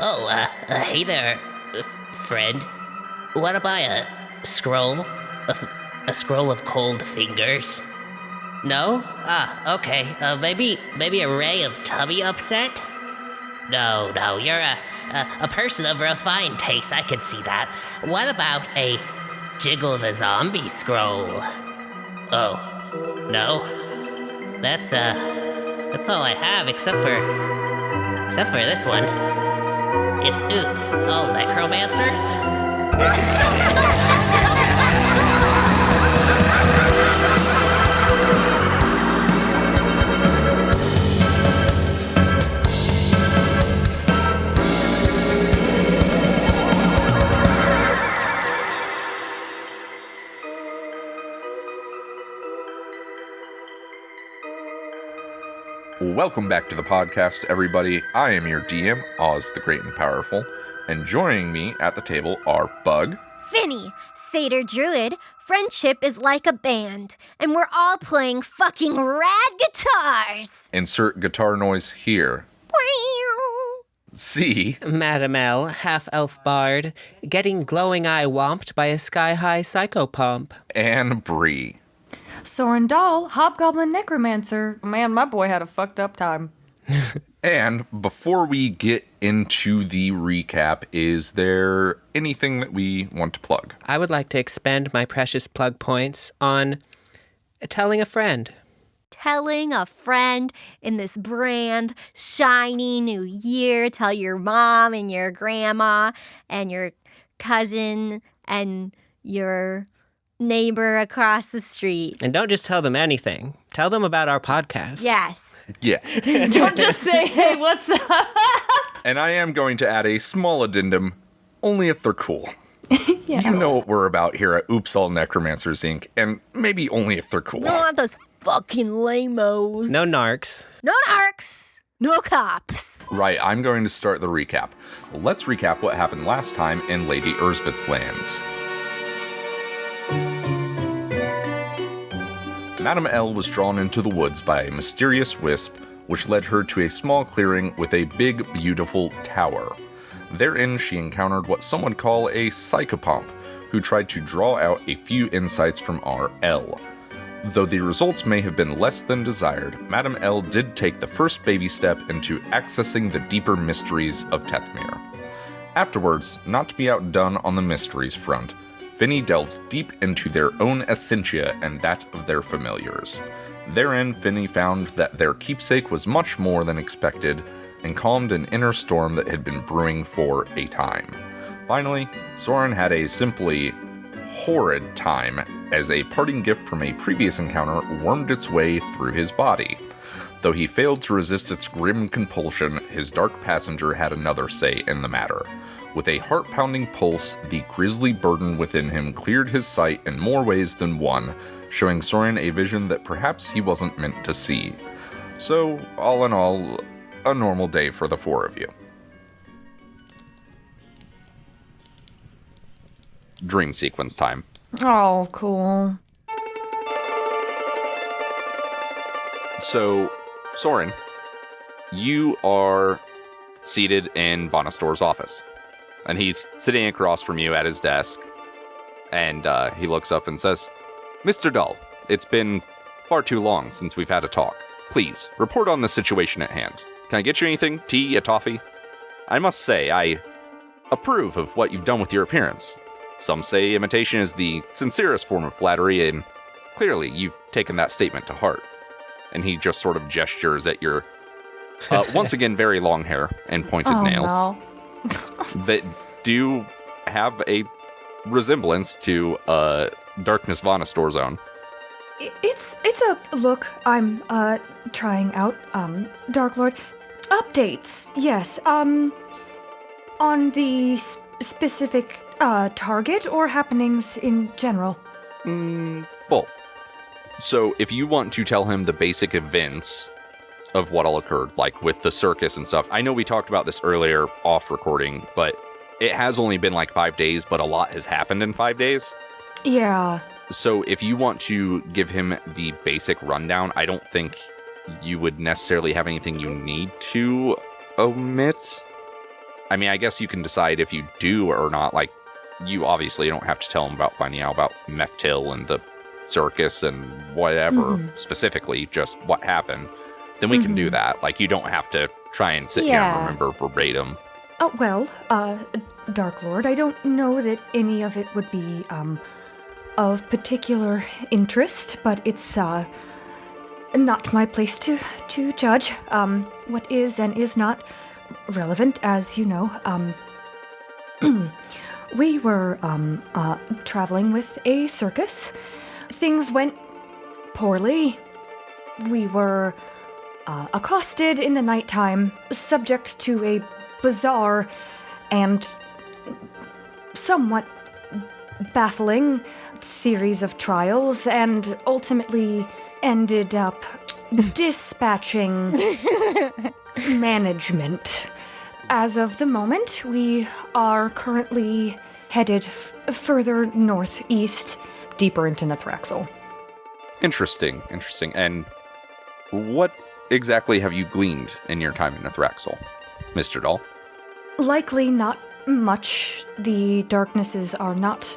Hey there, friend. Want to buy a scroll? A scroll of cold fingers? No? Okay. Maybe a ray of tummy upset? No, you're a person of refined taste, I can see that. What about a Jiggle the Zombie scroll? Oh, no? That's all I have except for this one. It's Oops, all Necromancers? Welcome back to the podcast, everybody. I am your DM, Oz the Great and Powerful, and joining me at the table are Bug, Finny, Satyr Druid. Friendship is like a band, and we're all playing fucking rad guitars. insert guitar noise here, C, Madam L, half-elf bard, getting glowing eye whomped by a sky-high psychopomp. and Bree. Sorrin Doll, Hobgoblin Necromancer. Man, my boy had a fucked up time. And before we get into the recap, is there anything that we want to plug? I would like to expend my precious plug points on telling a friend. Telling a friend in this brand shiny new year. Tell your mom and your grandma and your cousin and your neighbor across the street. And don't just tell them anything. Tell them about our podcast. Yes. Yeah. Don't just say, hey, what's up? And I am going to add a small addendum, only if they're cool. Yeah. You know what we're about here at Oops All Necromancers, Inc., and maybe only if they're cool. We don't want those fucking lame-os. No narcs. No narcs. No cops. Right, I'm going to start the recap. Let's recap what happened last time in Lady Erzbet's lands. Madame L was drawn into the woods by a mysterious wisp, which led her to a small clearing with a big, beautiful tower. Therein, she encountered what some would call a psychopomp, who tried to draw out a few insights from R.L. Though the results may have been less than desired, Madame L did take the first baby step into accessing the deeper mysteries of Tethmir. Afterwards, not to be outdone on the mysteries front, Finny delved deep into their own essentia and that of their familiars. Therein, Finny found that their keepsake was much more than expected, and calmed an inner storm that had been brewing for a time. Finally, Sorrin had a simply horrid time as a parting gift from a previous encounter wormed its way through his body. Though he failed to resist its grim compulsion, his dark passenger had another say in the matter. With a heart-pounding pulse, the grisly burden within him cleared his sight in more ways than one, showing Sorrin a vision that perhaps he wasn't meant to see. So, all in all, a normal day for the four of you. Dream sequence time. Oh, cool. So, Sorrin, you are seated in Vonastor's office. And he's sitting across from you at his desk. And he looks up and says, Mr. Dull, it's been far too long since we've had a talk. Please, report on the situation at hand. Can I get you anything? Tea? A toffee? I must say, I approve of what you've done with your appearance. Some say imitation is the sincerest form of flattery, and clearly you've taken that statement to heart. And he just sort of gestures at your, once again, very long hair and pointed nails. No. That do have a resemblance to Darkness Vonastor's own. It's a look I'm trying out, Dark Lord. Updates, yes, on the specific target or happenings in general? Both. So if you want to tell him the basic events of what all occurred, like with the circus and stuff, I know we talked about this earlier off recording, but it has only been like 5 days, but a lot has happened in 5 days. Yeah. So if you want to give him the basic rundown, I don't think you would necessarily have anything you need to omit. I mean, I guess you can decide if you do or not. Like, you obviously don't have to tell him about finding out about Nethraccil and the circus and whatever specifically, just what happened. Then we can do that. Like, you don't have to try and sit here and remember verbatim. Oh, well, Dark Lord, I don't know that any of it would be, of particular interest, but it's, not my place to judge, what is and is not relevant, as you know. We were, traveling with a circus. Things went poorly. We were, accosted in the nighttime, subject to a bizarre and somewhat baffling series of trials, and ultimately ended up dispatching management. As of the moment, we are currently headed further northeast, deeper into Nethraccil. Interesting. And what exactly have you gleaned in your time in Nethraccil, Mr. Dahl? Likely not much the darknesses are not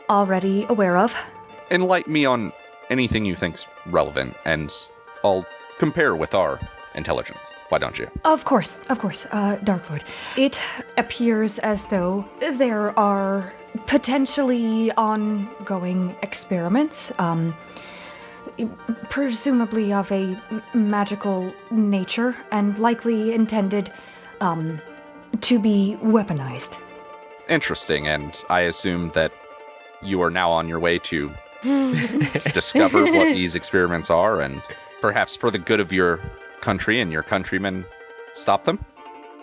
already aware of. Enlighten me on anything you think's relevant, and I'll compare with our intelligence. Why don't you? Of course, Dark Lord. It appears as though there are potentially ongoing experiments, presumably of a magical nature, and likely intended, to be weaponized. Interesting, and I assume that you are now on your way to discover what these experiments are, and perhaps for the good of your country and your countrymen, stop them?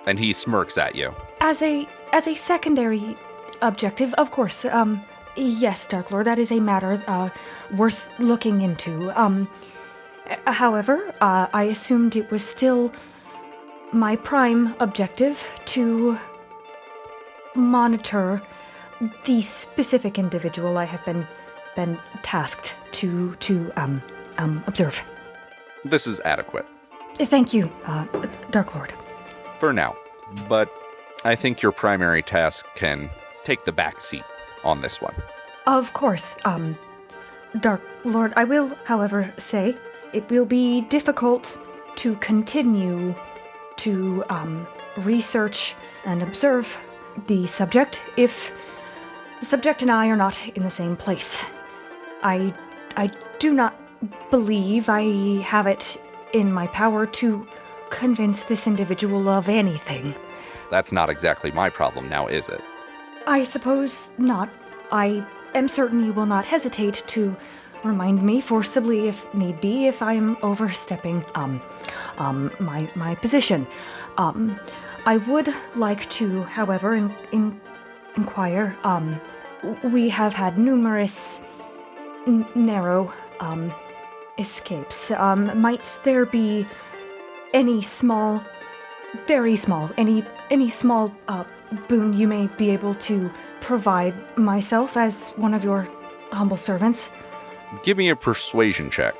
And he smirks at you. As a secondary objective, of course, yes, Dark Lord, that is a matter, worth looking into. However, I assumed it was still my prime objective to monitor the specific individual I have been tasked to observe. This is adequate. Thank you, Dark Lord. For now. But I think your primary task can take the back seat on this one. Of course, Dark Lord, I will, however, say it will be difficult to continue to research and observe the subject if the subject and I are not in the same place. I do not believe I have it in my power to convince this individual of anything. That's not exactly my problem now, is it? I suppose not. I am certain you will not hesitate to remind me forcibly if need be if I am overstepping my position. I would like to, however, inquire. We have had numerous narrow escapes. Might there be any small, very small, any small boon you may be able to provide myself as one of your humble servants? Give me a persuasion check.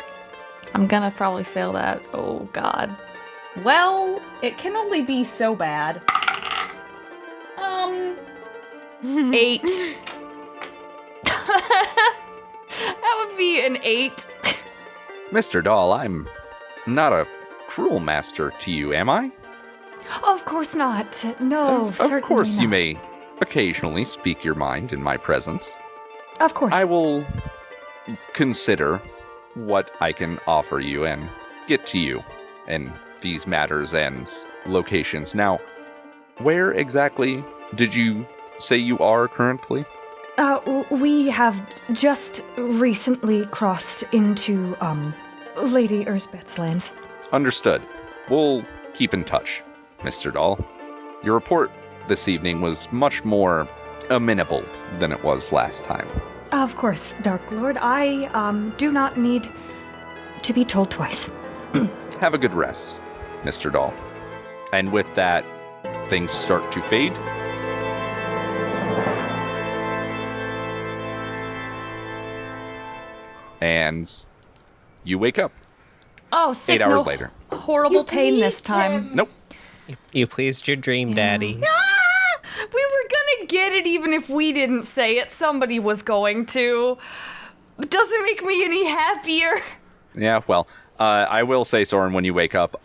I'm gonna probably fail that. Oh, God. Well, it can only be so bad. 8. That would be an 8. Mr. Dahl, I'm not a cruel master to you, am I? Of course not. No, certainly Of course not. you may occasionally speak your mind in my presence. Of course. I will consider what I can offer you and get to you in these matters and locations. Now, where exactly did you say you are currently? We have just recently crossed into, Lady Erzbeth's lands. Understood. We'll keep in touch, Mr. Dahl. Your report this evening was much more amenable than it was last time. Of course, Dark Lord. I, do not need to be told twice. Have a good rest, Mr. Dahl. And with that, things start to fade. And you wake up. Oh, sick. 8 hours no later. Horrible pain this time. Nope. You pleased your dream, Daddy. No! get it even if we didn't say it. Somebody was going to. It doesn't make me any happier. Yeah, well, I will say, Sorrin, when you wake up,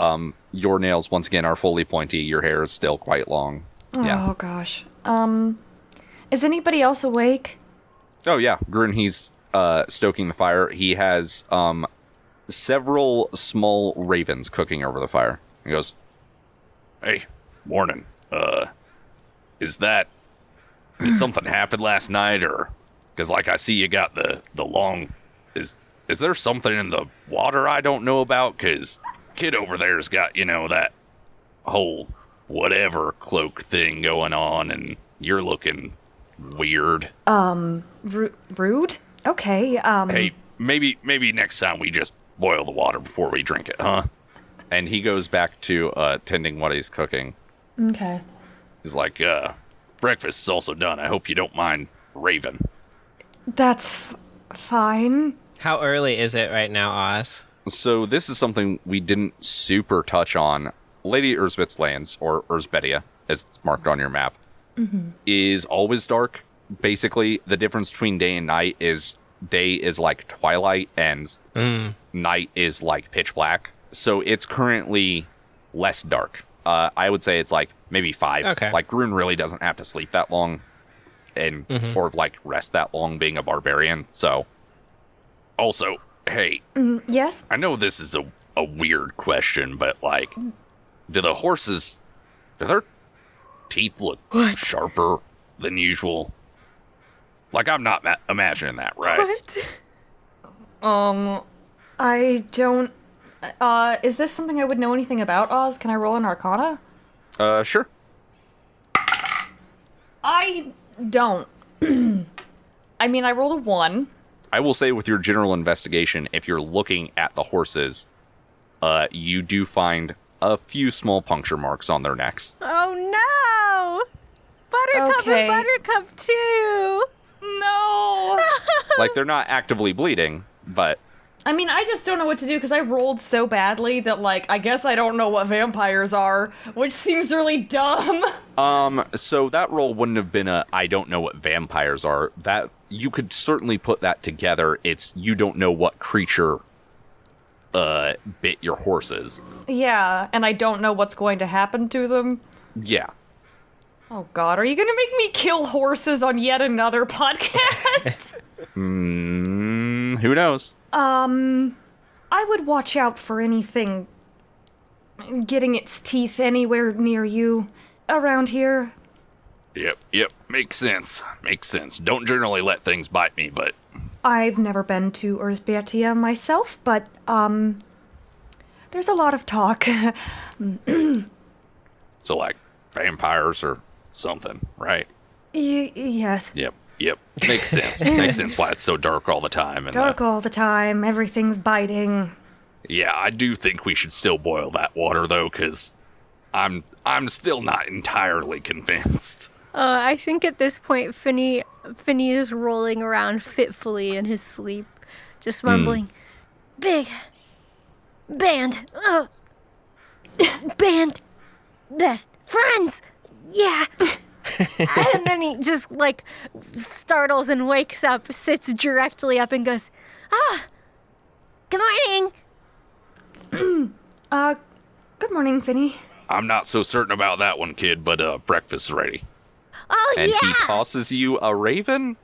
your nails once again are fully pointy. Your hair is still quite long. Yeah. Oh, gosh. Is anybody else awake? Oh, yeah. Grun, he's stoking the fire. He has several small ravens cooking over the fire. He goes, Hey, morning. Is something happened last night, or... Because, like, I see you got the long... Is there something in the water I don't know about? Because kid over there's got, that whole whatever cloak thing going on, and you're looking weird. Rude? Okay, Hey, maybe next time we just boil the water before we drink it, huh? and he goes back to tending what he's cooking. Okay. He's like, breakfast is also done. I hope you don't mind raving. That's fine. How early is it right now, Oz? So this is something we didn't super touch on. Lady Erzbet's lands, or Erzbetia, as it's marked on your map, is always dark. Basically, the difference between day and night is day is like twilight and night is like pitch black. So it's currently less dark. I would say it's like maybe 5. Okay. Like Grun really doesn't have to sleep that long and or like rest that long being a barbarian. So Also, hey, Yes? I know this is a weird question, but, like, do their teeth look sharper than usual? Like, I'm not imagining that, right? I don't... is this something I would know anything about, Oz? Can I roll an Arcana? Sure. I don't. I mean, I rolled a 1. I will say with your general investigation, if you're looking at the horses, you do find a few small puncture marks on their necks. Oh no! Buttercup Okay. and Buttercup too! No! Like, they're not actively bleeding, but I mean, I just don't know what to do because I rolled so badly that, like, I guess I don't know what vampires are, which seems really dumb. so that roll wouldn't have been I don't know what vampires are. That you could certainly put that together. It's you don't know what creature bit your horses. Yeah, and I don't know what's going to happen to them. Yeah. Oh god, are you gonna make me kill horses on yet another podcast? Who knows? I would watch out for anything getting its teeth anywhere near you around here. Yep, makes sense. Don't generally let things bite me, but I've never been to Erzbetia myself, but, there's a lot of talk. so, like, vampires or something, right? Yes. Yep. Makes sense. Makes sense why it's so dark all the time. And, Dark all the time, everything's biting. yeah, I do think we should still boil that water, though, because I'm still not entirely convinced. I think at this point, Finny is rolling around fitfully in his sleep, just mumbling, "Big band, band, best friends, yeah." And then he just like startles and wakes up, sits directly up, and goes, "Good morning." Good morning, Finny. I'm not so certain about that one, kid, but breakfast's ready. Oh And yeah. he tosses you a raven?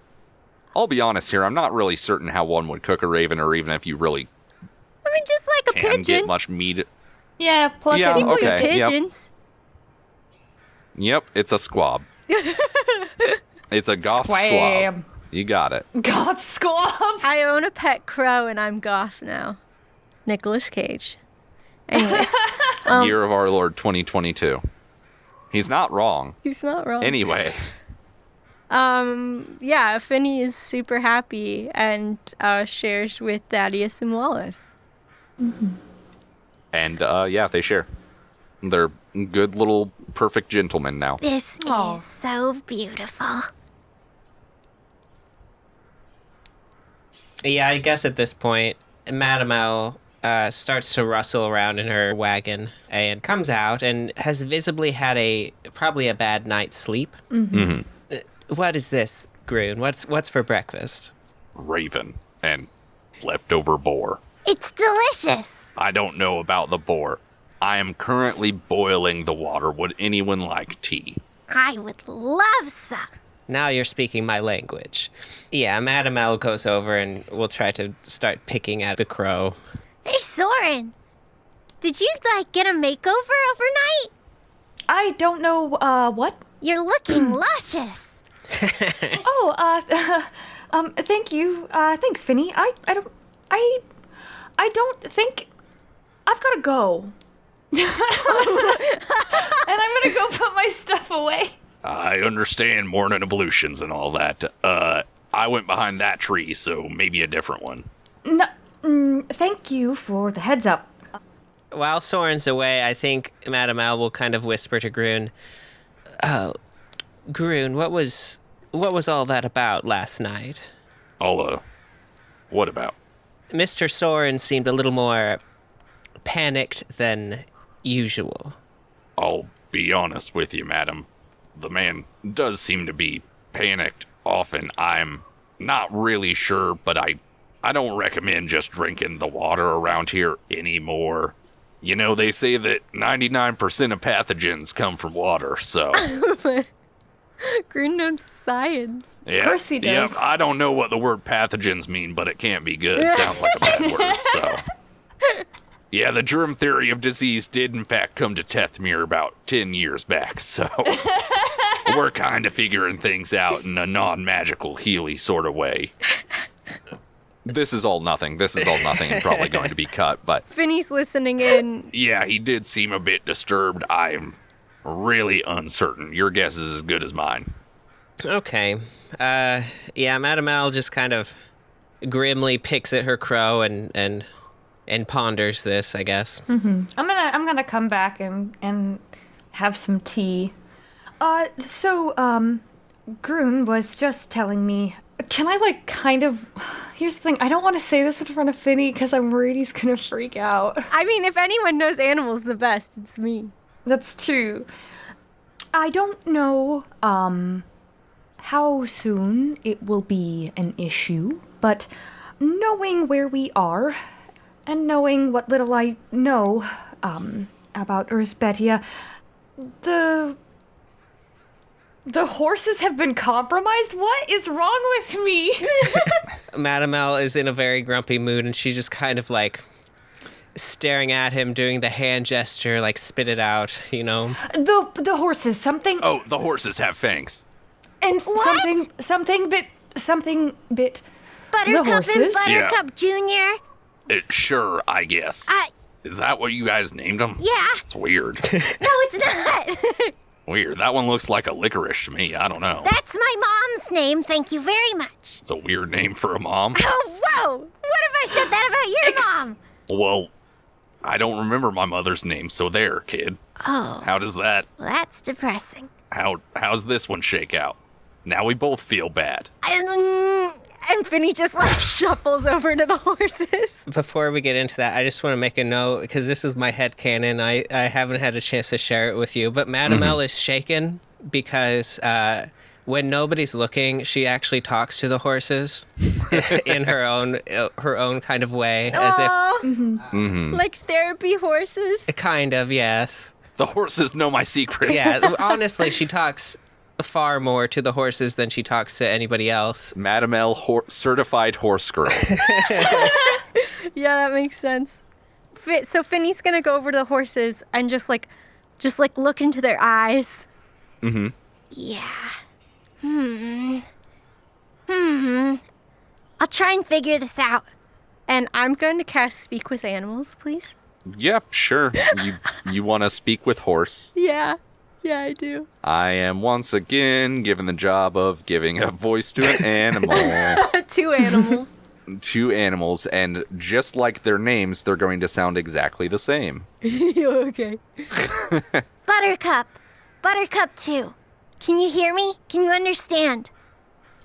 I'll be honest here, I'm not really certain how one would cook a raven, or even if you really I mean, just like a can pigeon. get much meat. Yeah, pluck Yeah, it. People eat okay, yep. pigeons. Yep, it's a squab. It's a goth squab. Squab. You got it. God, squab. I own a pet crow, and I'm goth now. Nicolas Cage. Anyways, Year of our Lord 2022. He's not wrong. he's not wrong. Anyway, Yeah, Finny is super happy and shares with Thaddeus and Wallace. and yeah, they share. They're good little perfect gentlemen now. This is so beautiful. Yeah, I guess at this point, Madame L starts to rustle around in her wagon and comes out and has visibly had probably a bad night's sleep. What is this, Grun? What's for breakfast? Raven and leftover boar. It's delicious. I don't know about the boar. I am currently boiling the water. Would anyone like tea? I would love some. Now you're speaking my language. Yeah, Madam L goes over and we'll try to start picking at the crow. Hey, Sorrin. Did you, get a makeover overnight? I don't know, what? You're looking luscious. Thank you. Thanks, Finny. I don't think... I've gotta go. And I'm gonna go put my stuff away. I understand morning ablutions and all that. I went behind that tree, so maybe a different one. No, thank you for the heads up. While Soren's away, I think Madam L will kind of whisper to Grun. Oh, Grun, what was all that about last night? What about? Mr. Soren seemed a little more panicked than usual. I'll be honest with you, madam. The man does seem to be panicked often. I'm not really sure, but I don't recommend just drinking the water around here anymore. You know, they say that 99% of pathogens come from water, so... Grun knows science. Yeah, Of course he does. Yeah, I don't know what the word pathogens mean, but it can't be good. It sounds like a bad word, so... Yeah, the germ theory of disease did in fact come to Tethmir about 10 years back, so... We're kind of figuring things out in a non-magical, healy sort of way. This is all nothing. And probably going to be cut, but Finny's listening in. Yeah, he did seem a bit disturbed. I'm really uncertain. Your guess is as good as mine. Okay. Yeah, Madam L just kind of grimly picks at her crow and ponders this, I guess. I'm gonna come back and have some tea. Grun was just telling me, can I here's the thing, I don't want to say this in front of Finny because I'm worried he's gonna freak out. I mean, if anyone knows animals the best, it's me. That's true. I don't know, how soon it will be an issue, but knowing where we are and knowing what little I know, about Erzbetia, the horses have been compromised? What is wrong with me? Madam L is in a very grumpy mood, and she's just kind of staring at him, doing the hand gesture, spit it out, you know? The horses, something... Oh, the horses have fangs. And What? something bit... The Buttercup horses? and Buttercup Jr.? Sure, I guess. Is that what you guys named them? Yeah. It's weird. No, it's not. Weird. That one looks like a licorice to me. I don't know. That's my mom's name, thank you very much. It's a weird name for a mom. Oh, whoa! What if I said that about your mom? Well, I don't remember my mother's name, so there, kid. Oh, How does that... well, that's depressing. How's this one shake out? Now we both feel bad. And Finny just shuffles over to the horses. Before we get into that, I just want to make a note, because this is my headcanon. I haven't had a chance to share it with you, but Madam L is shaken because when nobody's looking, she actually talks to the horses in her own kind of way, as if Like therapy horses. kind of, yes. The horses know my secrets. Yeah, honestly, she talks far more to the horses than she talks to anybody else. Madam L, certified horse girl. Yeah, that makes sense. So Finny's gonna go over to the horses and just look into their eyes. Mm-hmm. Yeah. I'll try and figure this out. And I'm going to cast Speak with Animals, please. Yep, sure. You want to speak with horse? Yeah. Yeah, I do. I am once again given the job of giving a voice to an animal. 2 animals. 2 animals, and just like their names, they're going to sound exactly the same. Okay. Buttercup. Buttercup 2. Can you hear me? Can you understand?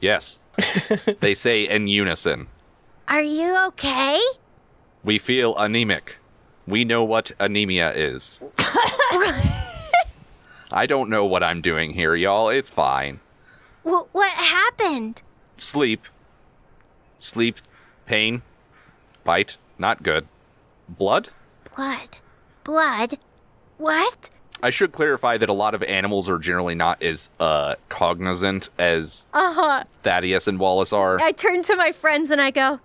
Yes. They say in unison. Are you okay? We feel anemic. We know what anemia is. I don't know what I'm doing here, y'all. It's fine. What happened? Sleep. Sleep. Pain. Bite. Not good. Blood? Blood? What? I should clarify that a lot of animals are generally not as cognizant as Thaddeus and Wallace are. I turn to my friends and I go,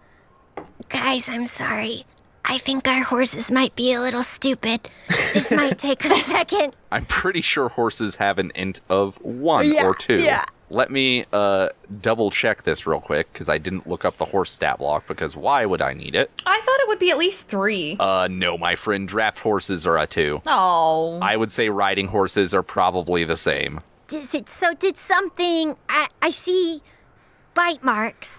guys, I'm sorry. I think our horses might be a little stupid. This might take a second. I'm pretty sure horses have an int of 1 or 2. Yeah. Let me double check this real quick, because I didn't look up the horse stat block, because why would I need it? I thought it would be at least 3. No, my friend, draft horses are a 2. Oh. I would say riding horses are probably the same. Did something... I see bite marks.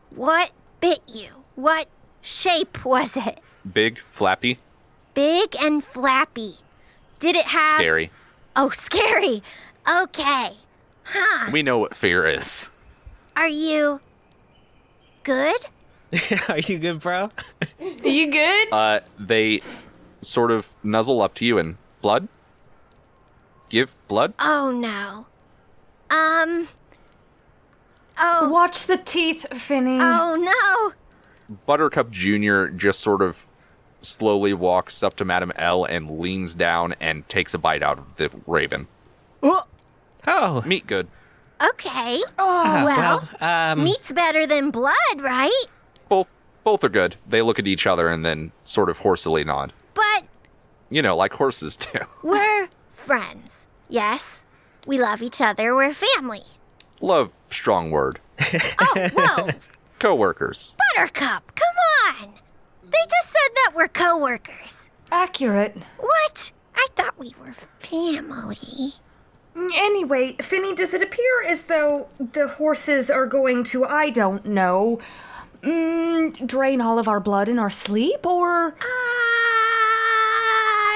What bit you? What shape was it? Big, flappy, Big and flappy. Did it have... scary. Oh, scary. Okay. Huh. We know what fear is. Are you... good? Are you good, bro? You good? They sort of nuzzle up to you and blood? Give blood? Oh, no. Watch the teeth, Finny. Oh, no. Buttercup Jr. just sort of slowly walks up to Madame L and leans down and takes a bite out of the raven. Oh. Meat good. Okay. Well, meat's better than blood, right? Both are good. They look at each other and then sort of horsily nod. But You know, like horses do. we're friends. Yes, we love each other. We're family. Love, strong word. Oh, whoa. Co-workers. Buttercup, come on. They just said that we're coworkers. Accurate. What? I thought we were family. Anyway, Finny, does it appear as though the horses are going to, I don't know, drain all of our blood in our sleep, or...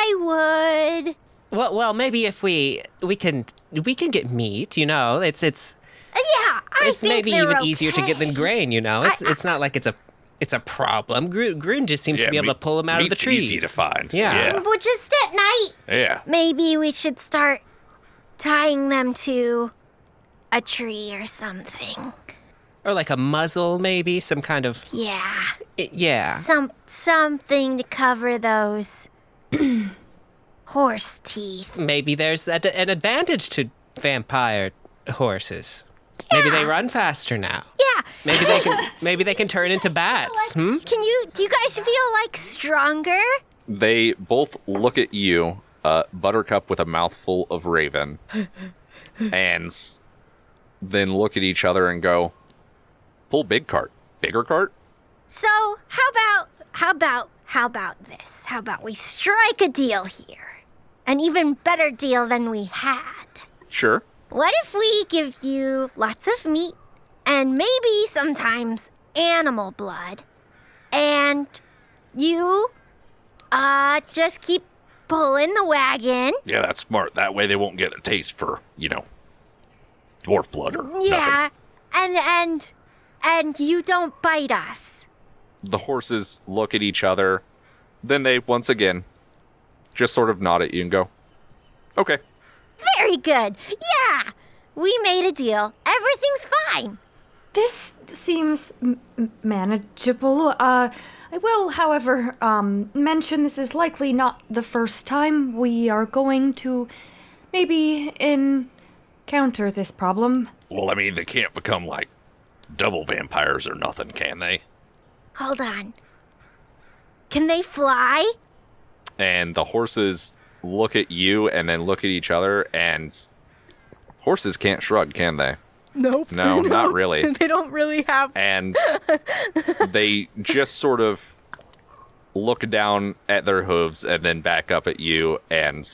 I would. Well, maybe if we can get meat, you know. It's Yeah, I it's think maybe they're even easier to get than okay. grain, you know. It's not like it's a problem. Grun just seems to be able to pull them out of the meat's trees. easy to find. Yeah. Well, just at night, Yeah. maybe we should start tying them to a tree or something. Or like a muzzle, maybe some kind of Yeah, yeah. something to cover those horse teeth. Maybe there's an advantage to vampire horses. Maybe they run faster now. Yeah. Maybe they can turn into bats. Do you guys feel like stronger? They both look at you, Buttercup with a mouthful of raven, and then look at each other and go, pull big cart. Bigger cart? So how about this? How about we strike a deal here? An even better deal than we had. Sure. What if we give you lots of meat and maybe sometimes animal blood, and you just keep pulling the wagon? Yeah, that's smart. That way they won't get a taste for, dwarf blood or Yeah, nothing. and you don't bite us. The horses look at each other, then they once again just sort of nod at you and go, okay. Very good. Yeah, we made a deal. Everything's fine. This seems manageable. I will, however, mention this is likely not the first time we are going to maybe encounter this problem. Well, I mean, they can't become like double vampires or nothing, can they? Hold on. Can they fly? And the horses look at you and then look at each other, and horses can't shrug, can they? Nope. No, not really. They don't really have. And they just sort of look down at their hooves and then back up at you, and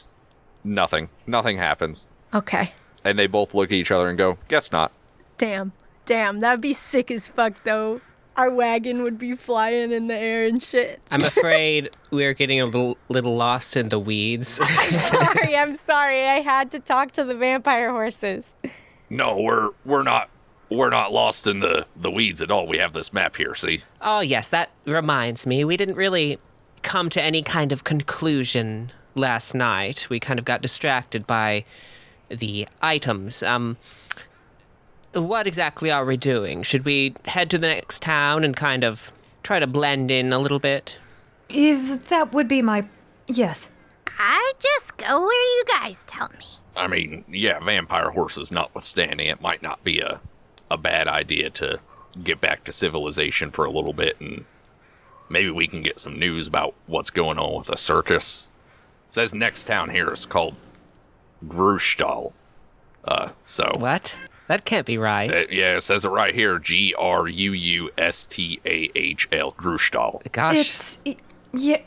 nothing happens. Okay. And they both look at each other and go, guess not. Damn, that'd be sick as fuck though. Our wagon would be flying in the air and shit. I'm afraid we're getting a little lost in the weeds. I'm sorry. I had to talk to the vampire horses. No, we're not lost in the weeds at all. We have this map here, see? Oh, yes, that reminds me. We didn't really come to any kind of conclusion last night. We kind of got distracted by the items. what exactly are we doing? Should we head to the next town and kind of try to blend in a little bit? That would be my... Yes. I just go where you guys tell me. I mean, yeah, vampire horses notwithstanding, it might not be a bad idea to get back to civilization for a little bit, and maybe we can get some news about what's going on with the circus. It says next town here is called Grustal. So... What? That can't be right. Yeah, it says it right here, Gruustahl, Grustal. Gosh, Yeah,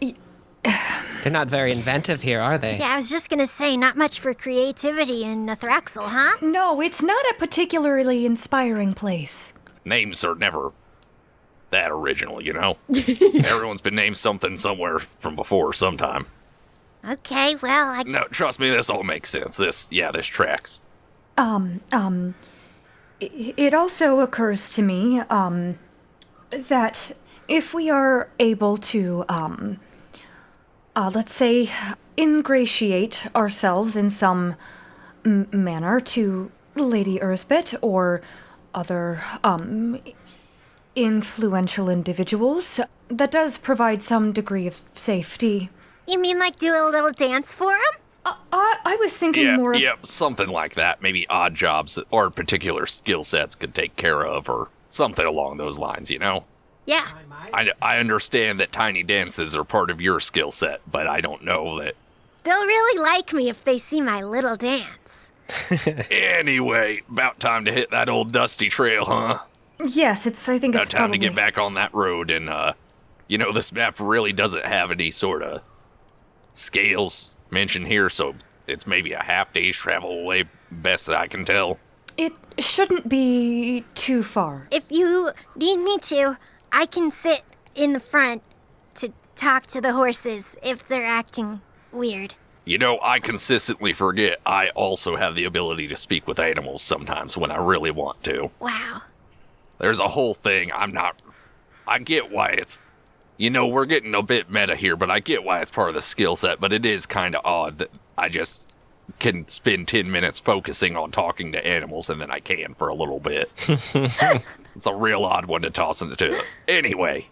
they're not very inventive here, are they? Yeah, I was just gonna say, not much for creativity in Nethraccil, huh? no, it's not a particularly inspiring place. Names are never that original, you know? Everyone's been named something somewhere from before sometime. Okay, well, No, trust me, this all makes sense. This tracks. It also occurs to me, that if we are able to, let's say, ingratiate ourselves in some manner to Lady Erzbet or other, influential individuals, that does provide some degree of safety. you mean like do a little dance for him? I was thinking more of... Yeah, something like that. Maybe odd jobs or particular skill sets could take care of, or something along those lines, you know? Yeah. I understand that tiny dances are part of your skill set, but I don't know that... They'll really like me if they see my little dance. Anyway, about time to hit that old dusty trail, huh? Yes, I think About it's time probably... to get back on that road, and, this map really doesn't have any sort of scales mentioned here, so it's maybe a half day's travel away, best that I can tell. It shouldn't be too far. If you need me to, I can sit in the front to talk to the horses if they're acting weird. You know, I consistently forget I also have the ability to speak with animals sometimes when I really want to. Wow. There's a whole thing I get why it's... we're getting a bit meta here, but I get why it's part of the skill set, but it is kind of odd that I just can spend 10 minutes focusing on talking to animals, and then I can for a little bit. It's a real odd one to toss into. Anyway.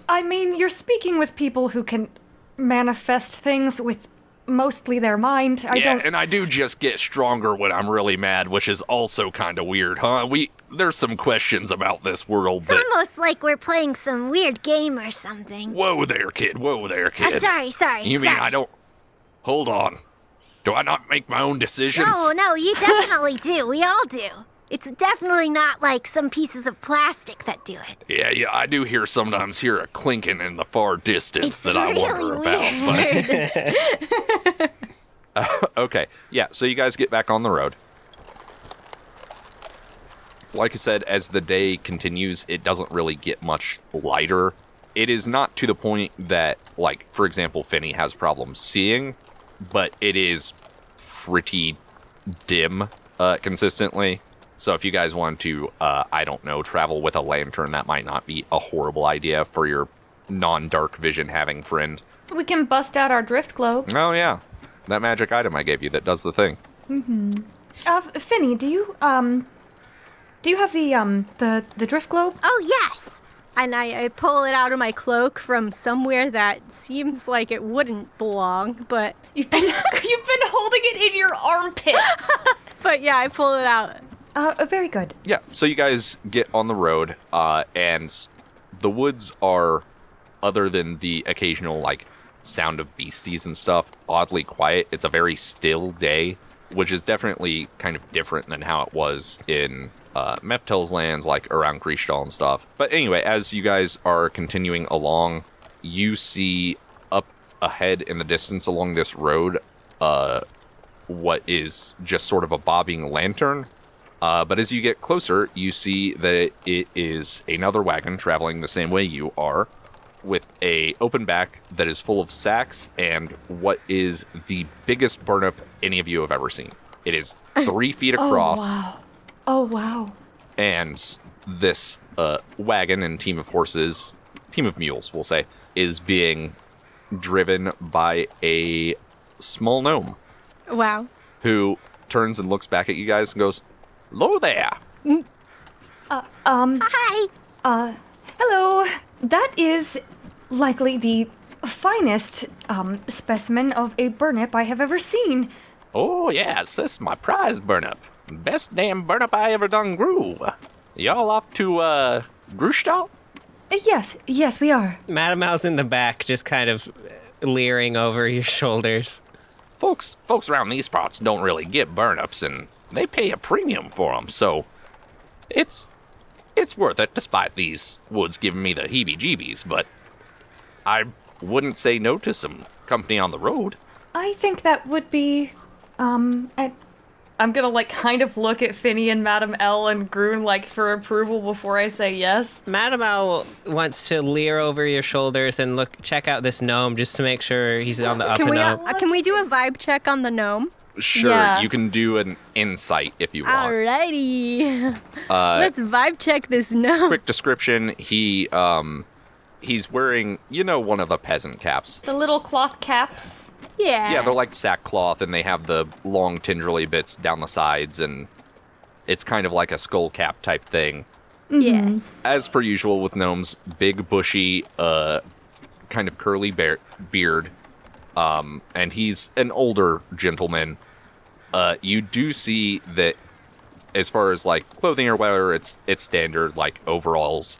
I mean, you're speaking with people who can manifest things with mostly their mind. And I do just get stronger when I'm really mad, which is also kind of weird, huh? There's some questions about this world It's almost like we're playing some weird game or something. Whoa there, kid. Whoa there, kid. Sorry. You mean sorry. I don't... Hold on. Do I not make my own decisions? No, you definitely do. We all do. It's definitely not like some pieces of plastic that do it. Yeah, I do sometimes hear a clinking in the far distance It's that I really wonder about. But... okay, yeah, so you guys get back on the road. Like I said, as the day continues, it doesn't really get much lighter. It is not to the point that, like, for example, Finny has problems seeing, but it is pretty dim consistently. So if you guys want to, travel with a lantern, that might not be a horrible idea for your non-dark vision having friend. We can bust out our drift globe. Oh, yeah. That magic item I gave you that does the thing. Finny, do you have the drift globe? Oh, yes. And I pull it out of my cloak from somewhere that seems like it wouldn't belong, but... You've been holding it in your armpit. But yeah, I pull it out. Very good. Yeah, so you guys get on the road, and the woods are, other than the occasional, like, sound of beasties and stuff, oddly quiet. It's a very still day, which is definitely kind of different than how it was in Meftel's lands, like around Grishtal and stuff. But anyway, as you guys are continuing along, you see up ahead in the distance along this road what is just sort of a bobbing lantern. But as you get closer, you see that it is another wagon traveling the same way you are, with a open back that is full of sacks and what is the biggest burnup any of you have ever seen. It is 3 feet across. Oh, wow. And this wagon and team of mules, we'll say, is being driven by a small gnome Wow. who turns and looks back at you guys and goes, "Hello there." Hi. Hello. That is likely the finest specimen of a burnip I have ever seen. Oh, yes, this is my prize burnup. Best damn burnup I ever done grew. Y'all off to, Grustall? Yes, we are. Madam Al's in the back, just kind of leering over your shoulders. Folks around these parts don't really get burnups, and they pay a premium for them, so it's worth it, despite these woods giving me the heebie-jeebies, but I wouldn't say no to some company on the road. I think that would be, I'm gonna, like, kind of look at Finny and Madam L and Grun, like, for approval before I say yes. Madam Al wants to leer over your shoulders and check out this gnome just to make sure he's on the up and up. Can we do a vibe check on the gnome? Sure, Yeah. you can do an insight if you want. Alrighty. Let's vibe check this gnome. Quick description, he's wearing, one of the peasant caps. The little cloth caps. Yeah. Yeah, they're like sackcloth, and they have the long tendrily bits down the sides, and it's kind of like a skull cap type thing. Yeah. As per usual with gnomes, big, bushy, kind of curly beard, and he's an older gentleman. You do see that as far as, like, clothing or whatever, it's standard, like, overalls,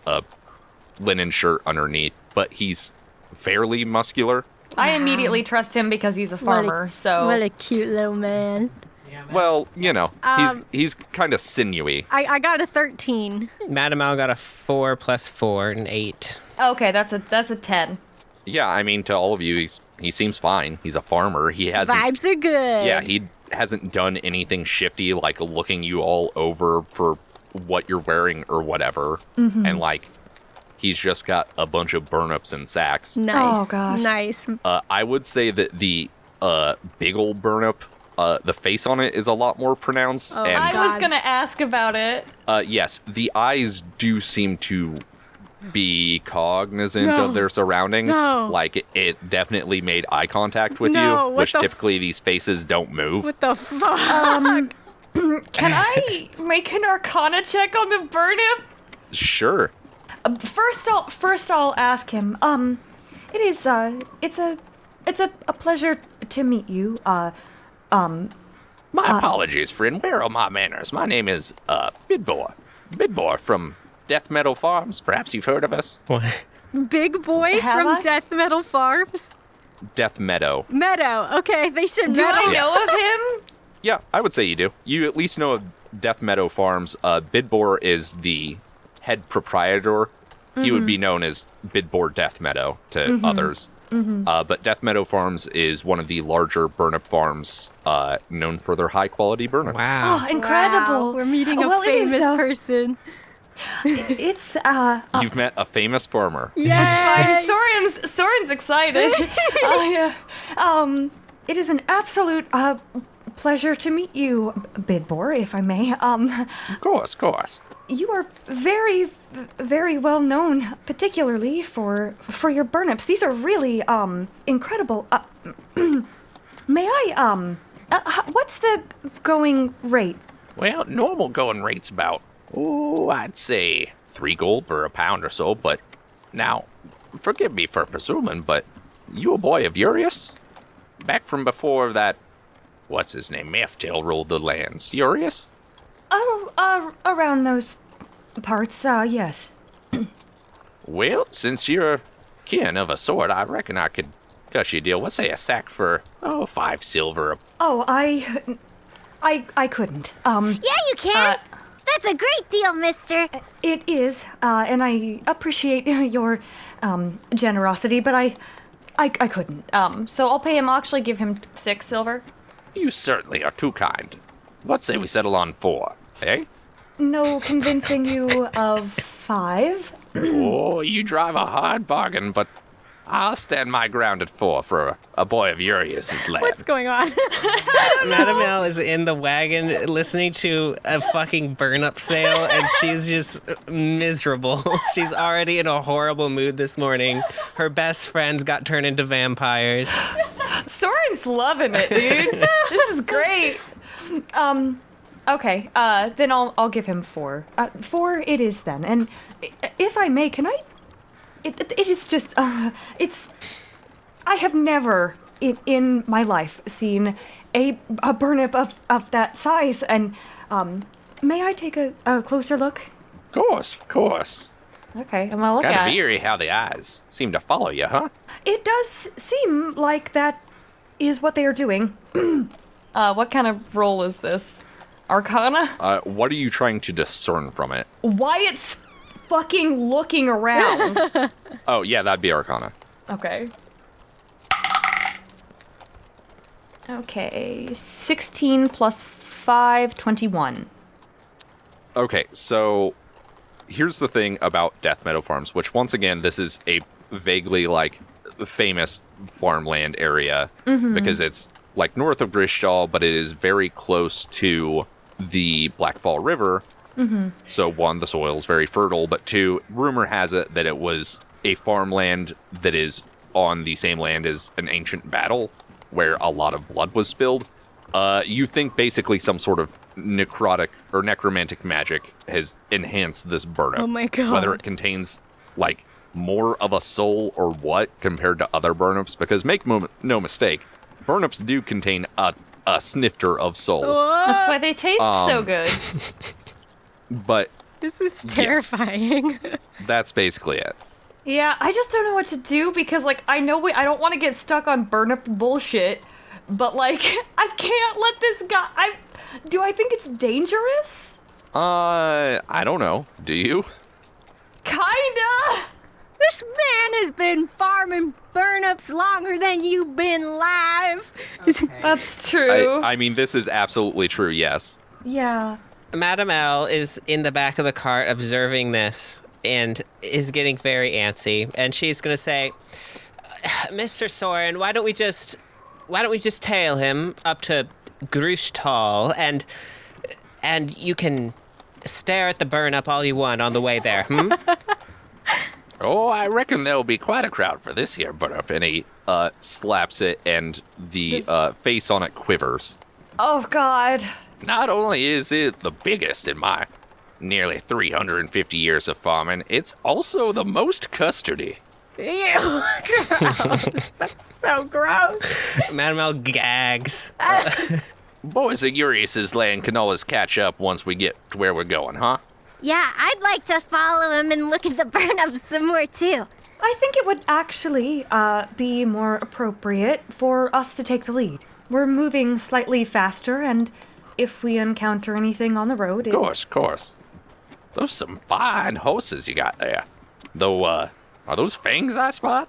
linen shirt underneath, but he's fairly muscular. I immediately trust him because he's a farmer, so... What a cute little man. Well, he's kind of sinewy. I got a 13. Madam Al got a 4 + 4, an 8. Okay, that's a 10. Yeah, I mean, to all of you, he seems fine. He's a farmer. He hasn't... Vibes are good. Yeah, he hasn't done anything shifty, like looking you all over for what you're wearing or whatever. Mm-hmm. And, like, he's just got a bunch of burnups and sacks. Nice. Oh, gosh. Nice. I would say that the big old burnup, the face on it is a lot more pronounced. Oh, and I was gonna ask about it. yes, the eyes do seem to be cognizant of their surroundings. No. Like, it definitely made eye contact with No, you, what which the typically these faces don't move. What the fuck? Can I make an Arcana check on the burnip? Sure. First I'll ask him. It's a pleasure to meet you. My apologies, friend. Where are my manners? My name is Bidbor. Bidbor from Death Meadow Farms. Perhaps you've heard of us. What? Big boy Have from I? Death Metal Farms? Death Meadow. Meadow. Okay, they said Do Meadow. I know of him? Yeah, I would say you do. You at least know of Death Meadow Farms. Bidbor is the head proprietor. He would be known as Bidbor Death Meadow to others. But Death Meadow Farms is one of the larger burnup farms known for their high-quality burnups. Wow. Oh, incredible. Wow, we're meeting a Well, it is, famous though. person. It's You've met a famous farmer. Yay! Soren's excited. it is an absolute pleasure to meet you, Bidbor, if I may. Of course. You are very, very well known, particularly for your burnups. These are really incredible. May I what's the going rate? Well, normal going rate's about, I'd say 3 gold per a pound or so, but now, forgive me for presuming, but you a boy of Urias? Back from before that, what's his name, Meftil ruled the lands. Urias? Around those parts, yes. Well, since you're kin of a sort, I reckon I could cut you a deal. Let's say a sack for, 5 silver. Oh, I couldn't. Yeah, you can. That's a great deal, mister. It is, and I appreciate your generosity, but I couldn't. So I'll pay him. I'll actually give him 6 silver. You certainly are too kind. Let's say we settle on 4, eh? No convincing you of 5. Oh, you drive a hard bargain, but I'll stand my ground at 4 for a boy of Urias' land. What's going on? Madam L is in the wagon listening to a fucking burn-up sale, and she's just miserable. She's already in a horrible mood this morning. Her best friends got turned into vampires. Soren's loving it, dude. This is great. Okay, then I'll give him 4. 4 it is then. And if I may, can I? It is just it's. I have never in my life seen a burnip of that size, and may I take a closer look? Of course. Okay, I'm gonna look Kind at of it. eerie how the eyes seem to follow you, huh? It does seem like that is what they are doing. What kind of roll is this? Arcana? What are you trying to discern from it? Why it's fucking looking around. Oh, yeah, that'd be Arcana. Okay. Okay, 16 plus 5, 21. Okay, so here's the thing about Death Meadow Farms, which once again, this is a vaguely like famous farmland area because it's like north of Grishtal, but it is very close to the Blackfall River. So one, the soil's very fertile, but two, rumor has it that it was a farmland that is on the same land as an ancient battle where a lot of blood was spilled. You think basically some sort of necrotic or necromantic magic has enhanced this burnup. Oh my God. Whether it contains like more of a soul or what compared to other burnups, because make no mistake, burnups do contain a snifter of soul. That's why they taste so good. But This is terrifying. that's basically it. Yeah, I just don't know what to do because, like, I don't want to get stuck on burn-up bullshit, but, like, I can't let this guy... Do I think it's dangerous? I don't know. Do you? Kinda! This man has been farming burnups longer than you've been live. That's true. I mean, this is absolutely true, yes. Yeah. Madam L is in the back of the cart observing this and is getting very antsy. And she's going to say, Mr. Sorrin, why don't we just tail him up to Grishtal and you can stare at the burn up all you want on the way there, Oh, I reckon there'll be quite a crowd for this here burnup. And he slaps it, and the face on it quivers. Oh, God. Not only is it the biggest in my nearly 350 years of farming, it's also the most custardy. Ew, gross. That's so gross. Madam L gags. Boys of Urias's land can always catch up once we get to where we're going, huh? Yeah, I'd like to follow him and look at the burn-up some more, too. I think it would actually be more appropriate for us to take the lead. We're moving slightly faster, and if we encounter anything on the road... Of course. Those some fine horses you got there. Though, are those fangs I spot?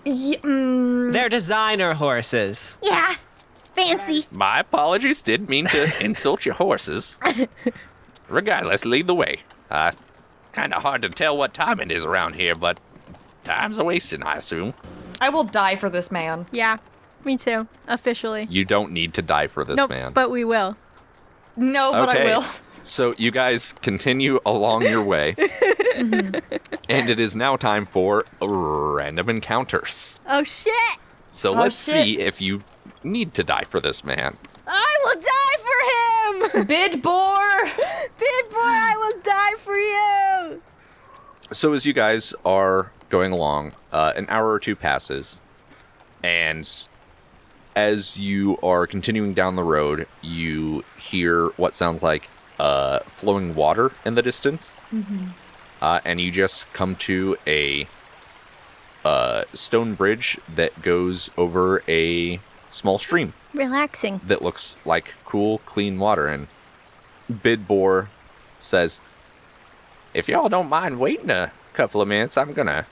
They're designer horses. Yeah, fancy. My apologies, didn't mean to insult your horses. Regardless, lead the way. Kinda hard to tell what time it is around here, but time's a-wasting, I assume. I will die for this man. Yeah, me too. Officially. You don't need to die for this Nope, man. but we will. No, but I will. So you guys continue along your way. And it is now time for random encounters. Oh shit! So let's see if you need to die for this man. I will die for him! Bid boar! Bid boy, I will die for you! So as you guys are going along, an hour or two passes, and as you are continuing down the road, you hear what sounds like flowing water in the distance, and you just come to a stone bridge that goes over a small stream Relaxing. that looks like cool, clean water. And Bidbor says, if y'all don't mind waiting a couple of minutes, I'm gonna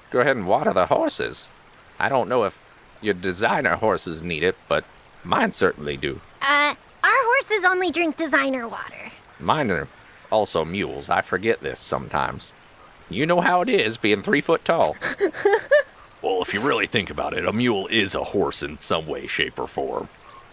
go ahead and water the horses. I don't know if your designer horses need it, but mine certainly do. Our horses only drink designer water. Mine are also mules. I forget this sometimes. You know how it is being 3 foot tall. Well, if you really think about it, a mule is a horse in some way, shape, or form.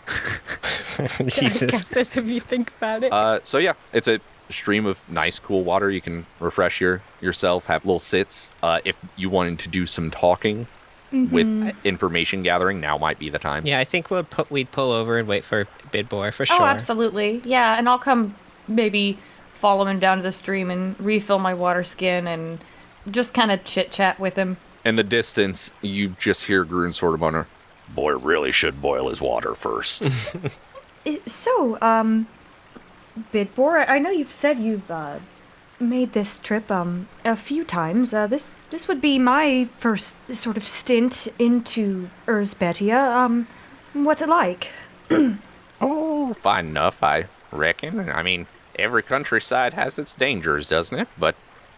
I guess this if you think about it. So yeah, it's a stream of nice, cool water. You can refresh yourself, have little sits. If you wanted to do some talking, with information gathering, now might be the time. Yeah, I think we'd pull over and wait for Bidbor for sure. Oh, absolutely. Yeah, and I'll come maybe follow him down to the stream and refill my water skin and just kind of chit-chat with him. In the distance, you just hear Grun sort of mutter, Boy really should boil his water first. So, Bidbor, I know you've said you've made this trip a few times. This would be my first sort of stint into Erzbetia. What's it like? oh, fine enough, I reckon. I mean, every countryside has its dangers, doesn't it? But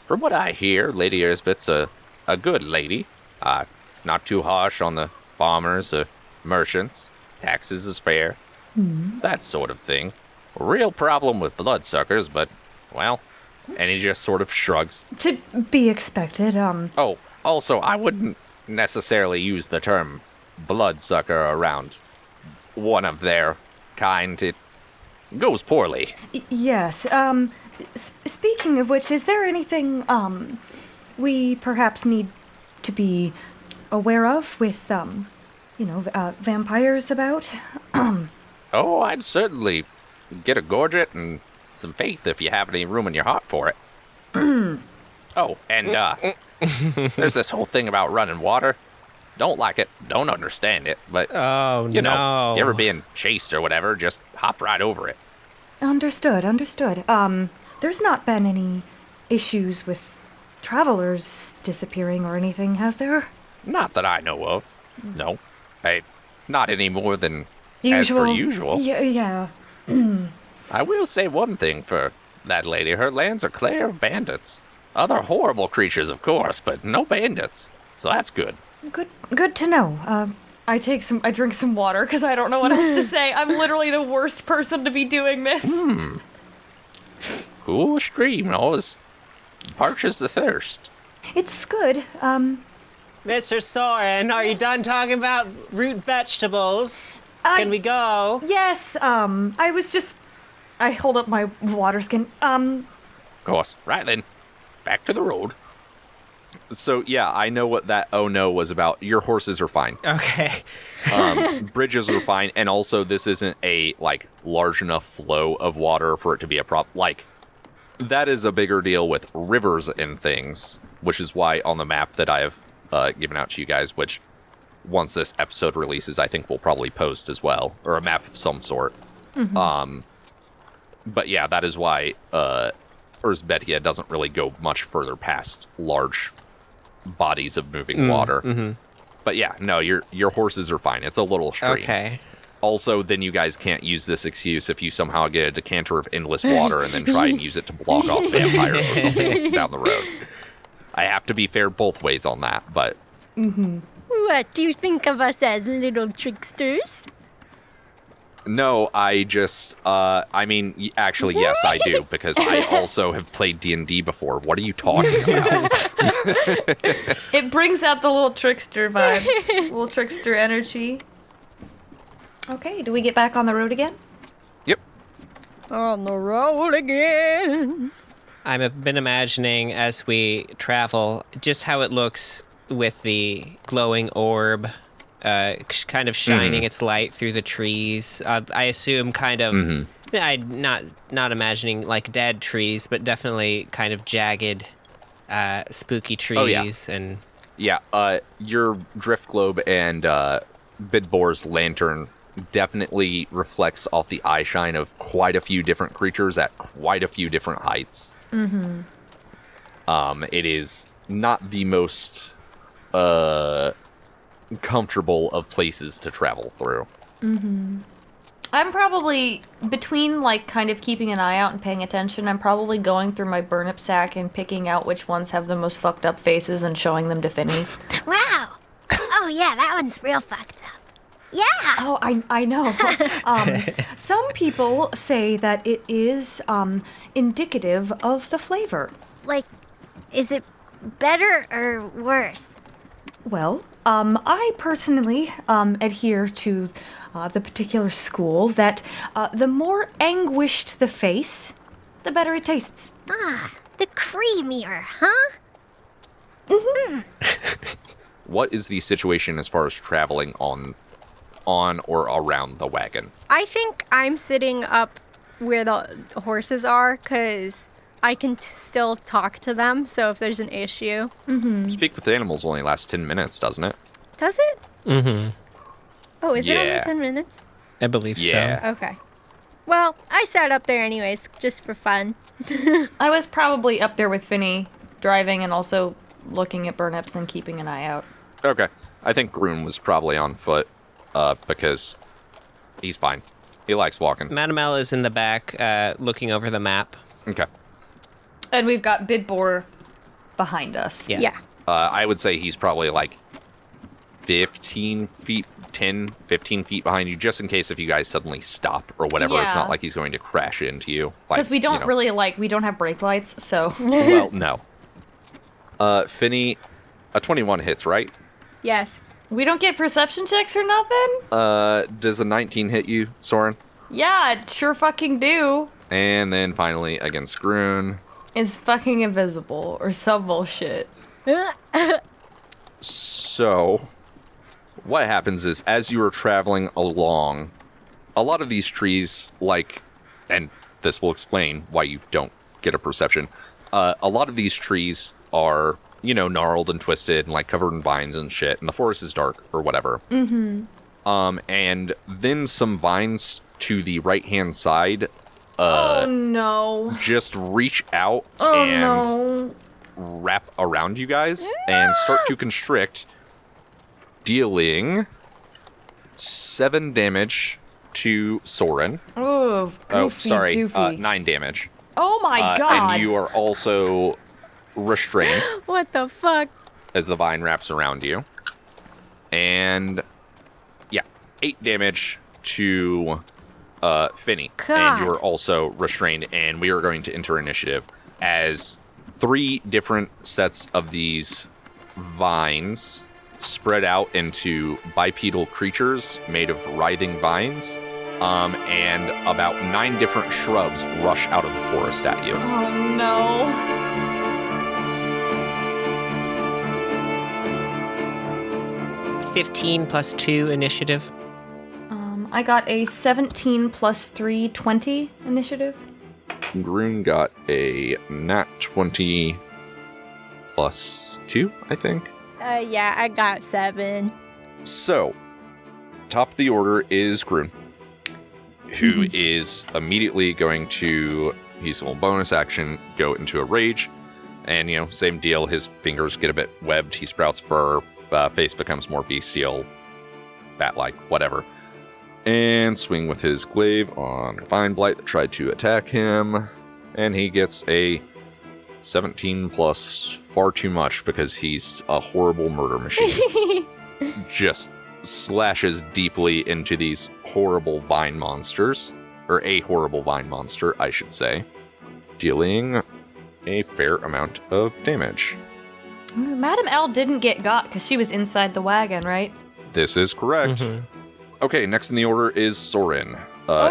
from what I hear, Lady Erzbet's a good lady. Not too harsh on the farmers or merchants. Taxes is fair. That sort of thing. Real problem with bloodsuckers, but, well, and he just sort of shrugs. To be expected, Oh, also, I wouldn't necessarily use the term bloodsucker around one of their kind. It goes poorly. Yes, speaking of which, is there anything, we perhaps need to be aware of with, vampires about? Oh, I'd certainly get a gorget and some faith if you have any room in your heart for it. Oh, and, there's this whole thing about running water. Don't like it, don't understand it, but, you know, you ever being chased or whatever, just hop right over it. Understood. There's not been any issues with travelers disappearing or anything, has there? Not that I know of. No. Hey, not any more than Usual. as per usual. Yeah. I will say one thing for that lady. Her lands are clear of bandits. Other horrible creatures, of course, but no bandits. So that's good. Good to know. I drink some water because I don't know what else to say. I'm literally the worst person to be doing this. Cool stream always parches the thirst. It's good. Mr. Sorrin, are you done talking about root vegetables? Can we go? Yes, I hold up my water skin. Of course. Right then. Back to the road. So, yeah, I know what that oh no was about. Your horses are fine. Okay. Bridges are fine, and also this isn't a, large enough flow of water for it to be a problem. That is a bigger deal with rivers and things, which is why on the map that I have given out to you guys, which once this episode releases, I think we'll probably post as well, or a map of some sort. But yeah, that is why Erzbetia doesn't really go much further past large bodies of moving water. But yeah, no, your horses are fine. It's a little stream. Okay. Also, then you guys can't use this excuse if you somehow get a decanter of endless water and then try and use it to block off vampires or something down the road. I have to be fair both ways on that, but... What, do you think of us as little tricksters? No, I just, actually, yes, I do, because I also have played D&D before. What are you talking about? It brings out the little trickster vibes, little trickster energy. Okay, do we get back on the road again? Yep. On the road again. I've been imagining as we travel just how it looks with the glowing orb kind of shining its light through the trees. I assume kind of, I'm not imagining like dead trees, but definitely kind of jagged, spooky trees. And your drift globe and Bidbor's lantern definitely reflects off the eye shine of quite a few different creatures at quite a few different heights. It is not the most comfortable of places to travel through. I'm probably, between kind of keeping an eye out and paying attention, I'm probably going through my burn-up sack and picking out which ones have the most fucked up faces and showing them to Finny. Wow. Oh, yeah, that one's real fucked up. Yeah. Oh, I know. Some people say that it is indicative of the flavor. Is it better or worse? Well, I personally adhere to the particular school that the more anguished the face, the better it tastes. The creamier, huh? what is the situation as far as traveling on or around the wagon? I think I'm sitting up where the horses are because I can still talk to them. So if there's an issue. Speak with animals only lasts 10 minutes, doesn't it? Does it? Mm-hmm. Oh, is it only Yeah. 10 minutes? I believe Yeah. so. Okay. Well, I sat up there anyways, just for fun. I was probably up there with Finny, driving and also looking at burnips and keeping an eye out. Okay. I think Grun was probably on foot because he's fine. He likes walking. Madam L is in the back looking over the map. Okay. And we've got Bidbor behind us. Yeah. Yeah. I would say he's probably like 15 feet behind you, just in case if you guys suddenly stop or whatever. It's Yeah. not like he's going to crash into you. Because we don't we don't have brake lights, so. Well, no. Finny, a 21 hits, right? Yes. We don't get perception checks or nothing? Does a 19 hit you, Sorrin? Yeah, it sure fucking do. And then finally against Grun. It's fucking invisible or some bullshit. So, what happens is, as you are traveling along, a lot of these trees, and this will explain why you don't get a perception, a lot of these trees are, gnarled and twisted and, covered in vines and shit, and the forest is dark or whatever. Mm-hmm. And then some vines to the right-hand side Oh no. just reach out Oh and no. wrap around you guys and start to constrict, dealing 7 damage to Sorrin. Oh, goofy, doofy. 9 damage. Oh my god. And you are also restrained What the fuck? as the vine wraps around you. And 8 damage to Finny. God. And you are also restrained, and we are going to enter initiative as 3 different sets of these vines spread out into bipedal creatures made of writhing vines, and about 9 different shrubs rush out of the forest at you. Oh no. 15 plus 2 initiative. I got a 17 plus 3, 20 initiative. Grun got a nat 20 plus 2, I think. Yeah, I got 7. So, top of the order is Grun, who is immediately going to, he's a bonus action, go into a rage. And, same deal, his fingers get a bit webbed, he sprouts fur, face becomes more bestial, bat-like, whatever. And swing with his glaive on the Vine Blight that tried to attack him. And he gets a 17 plus, far too much because he's a horrible murder machine. Just slashes deeply into these horrible vine monsters. Or a horrible vine monster, I should say. Dealing a fair amount of damage. Madam L didn't get got because she was inside the wagon, right? This is correct. Okay, next in the order is Sorrin.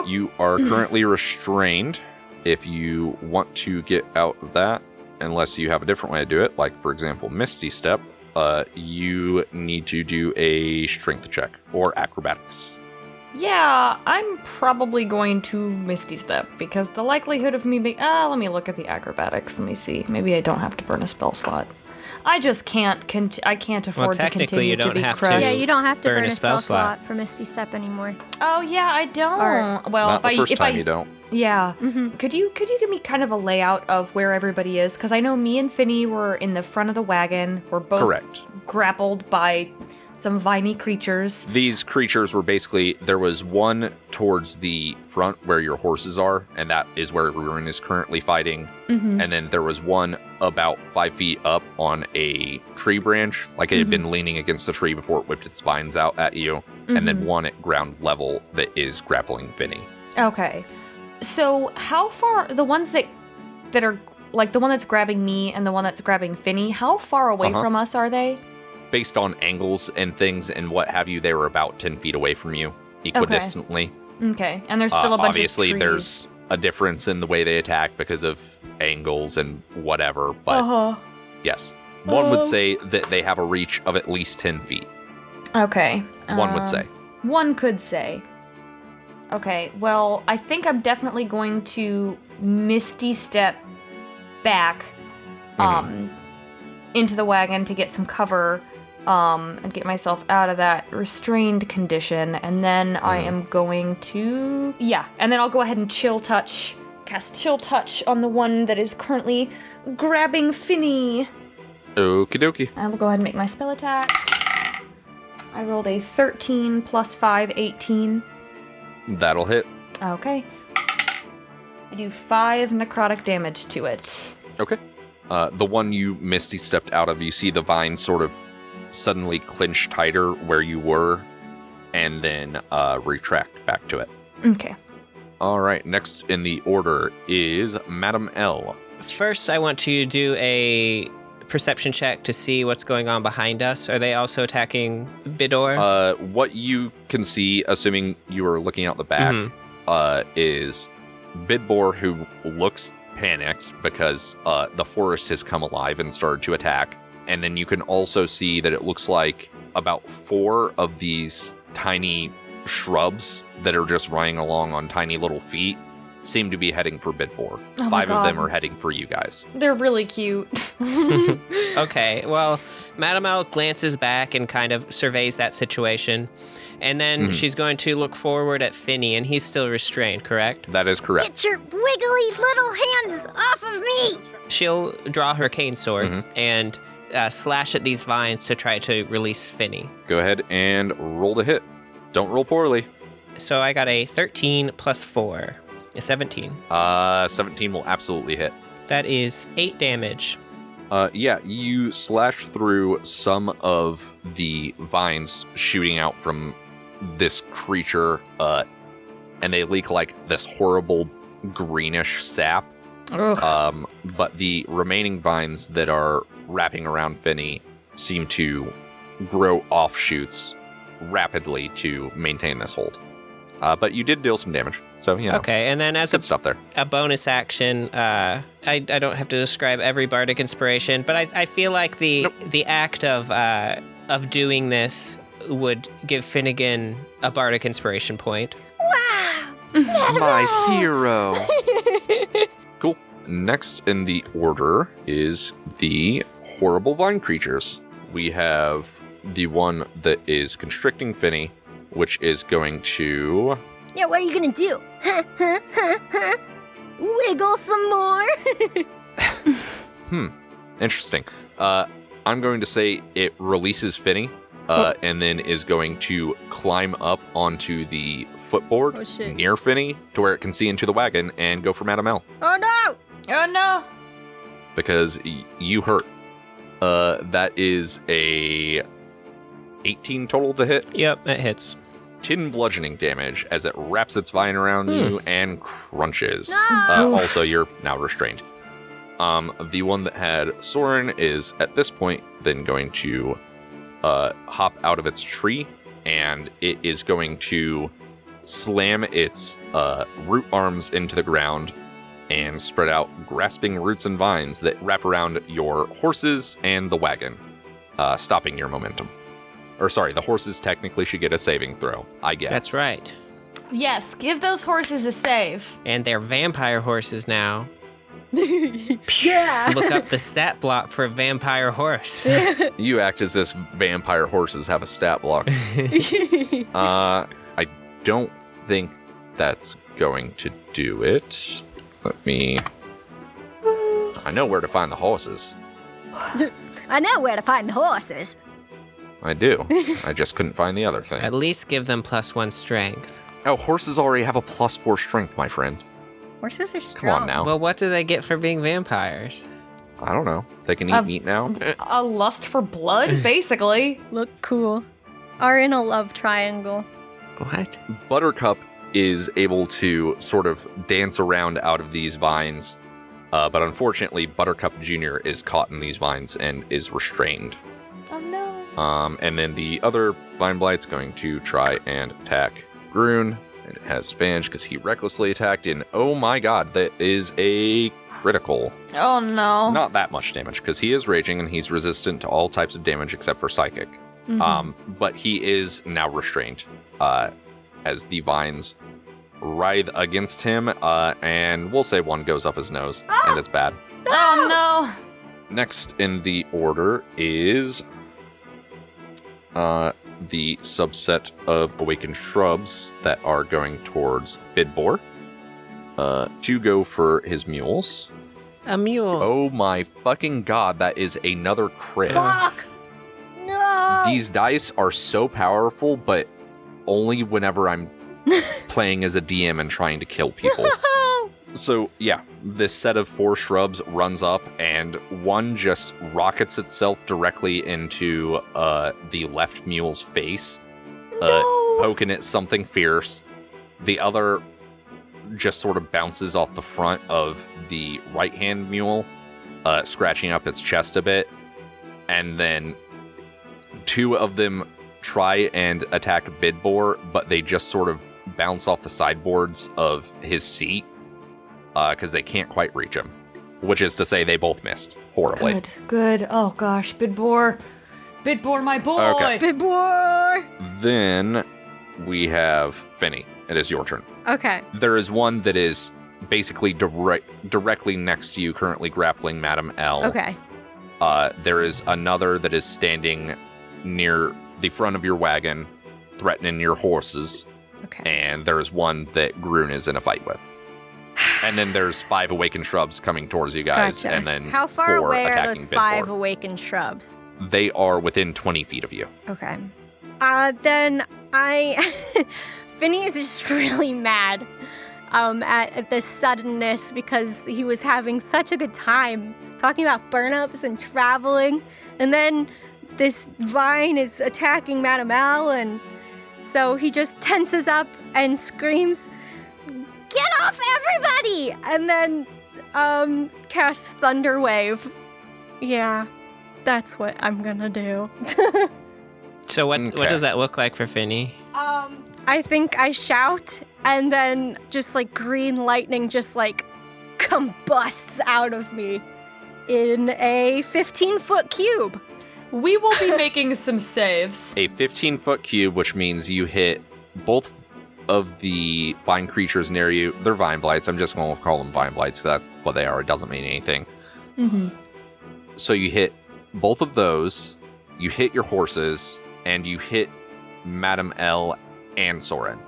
You are currently restrained. If you want to get out of that, unless you have a different way to do it, like, for example, Misty Step, you need to do a strength check or acrobatics. Yeah, I'm probably going to Misty Step because the likelihood of me being... let me look at the acrobatics. Let me see. Maybe I don't have to burn a spell slot. I just can't. I can't afford to technically, continue you don't to be have to. crushed. Yeah, you don't have to Burn burn a a spell spell slot. slot for Misty Step anymore. Oh yeah, I don't. Or- well, Not the first time you don't. Yeah. Could you give me kind of a layout of where everybody is? Because I know me and Finny were in the front of the wagon. We're both Correct. grappled by some viney creatures. These creatures were basically, there was one towards the front where your horses are, and that is where Ruin is currently fighting. And then there was one about 5 feet up on a tree branch, like it had been leaning against the tree before it whipped its vines out at you. And then one at ground level that is grappling Finny. Okay. So how far, the ones that are, like the one that's grabbing me and the one that's grabbing Finny, how far away from us are they? Based on angles and things and what have you, they were about 10 feet away from you, equidistantly. Okay. And there's still a bunch Obviously, of trees. there's a difference in the way they attack because of angles and whatever, but yes. One would say that they have a reach of at least 10 feet. Okay. One would say. One could say. Okay, well, I think I'm definitely going to Misty Step back into the wagon to get some cover and get myself out of that restrained condition. And then I am going to... Yeah, and then I'll go ahead and cast Chill Touch on the one that is currently grabbing Finny. Okie dokie. I will go ahead and make my spell attack. I rolled a 13 plus 5, 18. That'll hit. Okay. I do 5 necrotic damage to it. Okay. The one you Misty stepped out of, you see the vines sort of suddenly clinch tighter where you were, and then retract back to it. Okay. All right, next in the order is Madam L. First, I want to do a perception check to see what's going on behind us. Are they also attacking Bidor? What you can see, assuming you are looking out the back, is Bidbor, who looks panicked because the forest has come alive and started to attack. And then you can also see that it looks like about 4 of these tiny shrubs that are just running along on tiny little feet seem to be heading for Bidbor. Oh 5 of them are heading for you guys. They're really cute. Okay, well, Madame L glances back and kind of surveys that situation. And then she's going to look forward at Finny, and he's still restrained, correct? That is correct. Get your wiggly little hands off of me! She'll draw her cane sword and slash at these vines to try to release Finny. Go ahead and roll to hit. Don't roll poorly. So I got a 13 plus 4, a 17. 17 will absolutely hit. That is 8 damage. Yeah, you slash through some of the vines shooting out from this creature, and they leak like this horrible greenish sap. But the remaining vines that are wrapping around Finny seem to grow offshoots rapidly to maintain this hold. But you did deal some damage, so you know. Okay, and then as good stuff there. a bonus action, I don't have to describe every bardic inspiration, but I feel like the act of doing this would give Finnegan a bardic inspiration point. Wow! My hero. Cool. Next in the order is the horrible vine creatures. We have the one that is constricting Finny, which is going to... Yeah, what are you gonna do? Wiggle some more? Interesting. I'm going to say it releases Finny, and then is going to climb up onto the footboard near Finny to where it can see into the wagon and go for Madame L. Oh no! Oh no! Because you hurt. That is a 18 total to hit. Yep, that hits. 10 bludgeoning damage as it wraps its vine around you and crunches. No! Also, you're now restrained. The one that had Sorrin is, at this point, then going to hop out of its tree, and it is going to slam its root arms into the ground and spread out grasping roots and vines that wrap around your horses and the wagon, stopping your momentum. Or sorry, the horses technically should get a saving throw, I guess. That's right. Yes, give those horses a save. And they're vampire horses now. Yeah! Look up the stat block for a vampire horse. You act as if vampire horses have a stat block. I don't think that's going to do it. Let me... I know where to find the horses. I know where to find the horses. I do. I just couldn't find the other thing. At least give them +1 strength. Oh, horses already have a +4 strength, my friend. Horses are Come strong. on now. Well, what do they get for being vampires? I don't know. They can eat meat now? A lust for blood, basically. Look cool. Are in a love triangle. What? Buttercup is able to sort of dance around out of these vines, but unfortunately, Buttercup Jr. is caught in these vines and is restrained. Oh no. And then the other Vine Blight's going to try and attack Grun. And it has advantage because he recklessly attacked, and oh my god, that is a critical. Oh no. Not that much damage, because he is raging and he's resistant to all types of damage except for psychic. But he is now restrained as the vines writhe against him, and we'll say one goes up his nose, and it's bad. Oh no. Next in the order is the subset of awakened shrubs that are going towards Bidbor to go for his mules. A mule. Oh my fucking god, that is another crit. Fuck! No! These dice are so powerful, but only whenever I'm playing as a DM and trying to kill people. So, yeah, this set of 4 shrubs runs up, and one just rockets itself directly into the left mule's face, poking at something fierce. The other just sort of bounces off the front of the right-hand mule, scratching up its chest a bit, and then 2 of them try and attack Bidbor, but they just sort of bounce off the sideboards of his seat, because they can't quite reach him. Which is to say, they both missed horribly. Good. Oh gosh, Bidbor, my boy. Okay. Bidbor! Then we have Finny. It is your turn. Okay. There is one that is basically directly next to you, currently grappling Madame L. Okay. There is another that is standing near the front of your wagon, threatening your horses. Okay. And there is one that Grun is in a fight with. And then there's 5 awakened shrubs coming towards you guys, Gotcha. and then How far 4 away are those attacking 5 Bidbor. awakened shrubs? They are within 20 feet of you. Okay. Then Finny is just really mad at the suddenness because he was having such a good time talking about burn-ups and traveling. And then this vine is attacking Madame L, and so he just tenses up and screams, "Get off everybody!" And then casts Thunder Wave. Yeah, that's what I'm gonna do. So what Okay. does that look like for Finny? I think I shout, and then just like green lightning just like combusts out of me in a 15-foot cube. We will be making some saves. A 15-foot cube, which means you hit both of the vine creatures near you. They're vine blights. I'm just going to call them vine blights. That's what they are. It doesn't mean anything. So you hit both of those. You hit your horses, and you hit Madame L and Sorrin.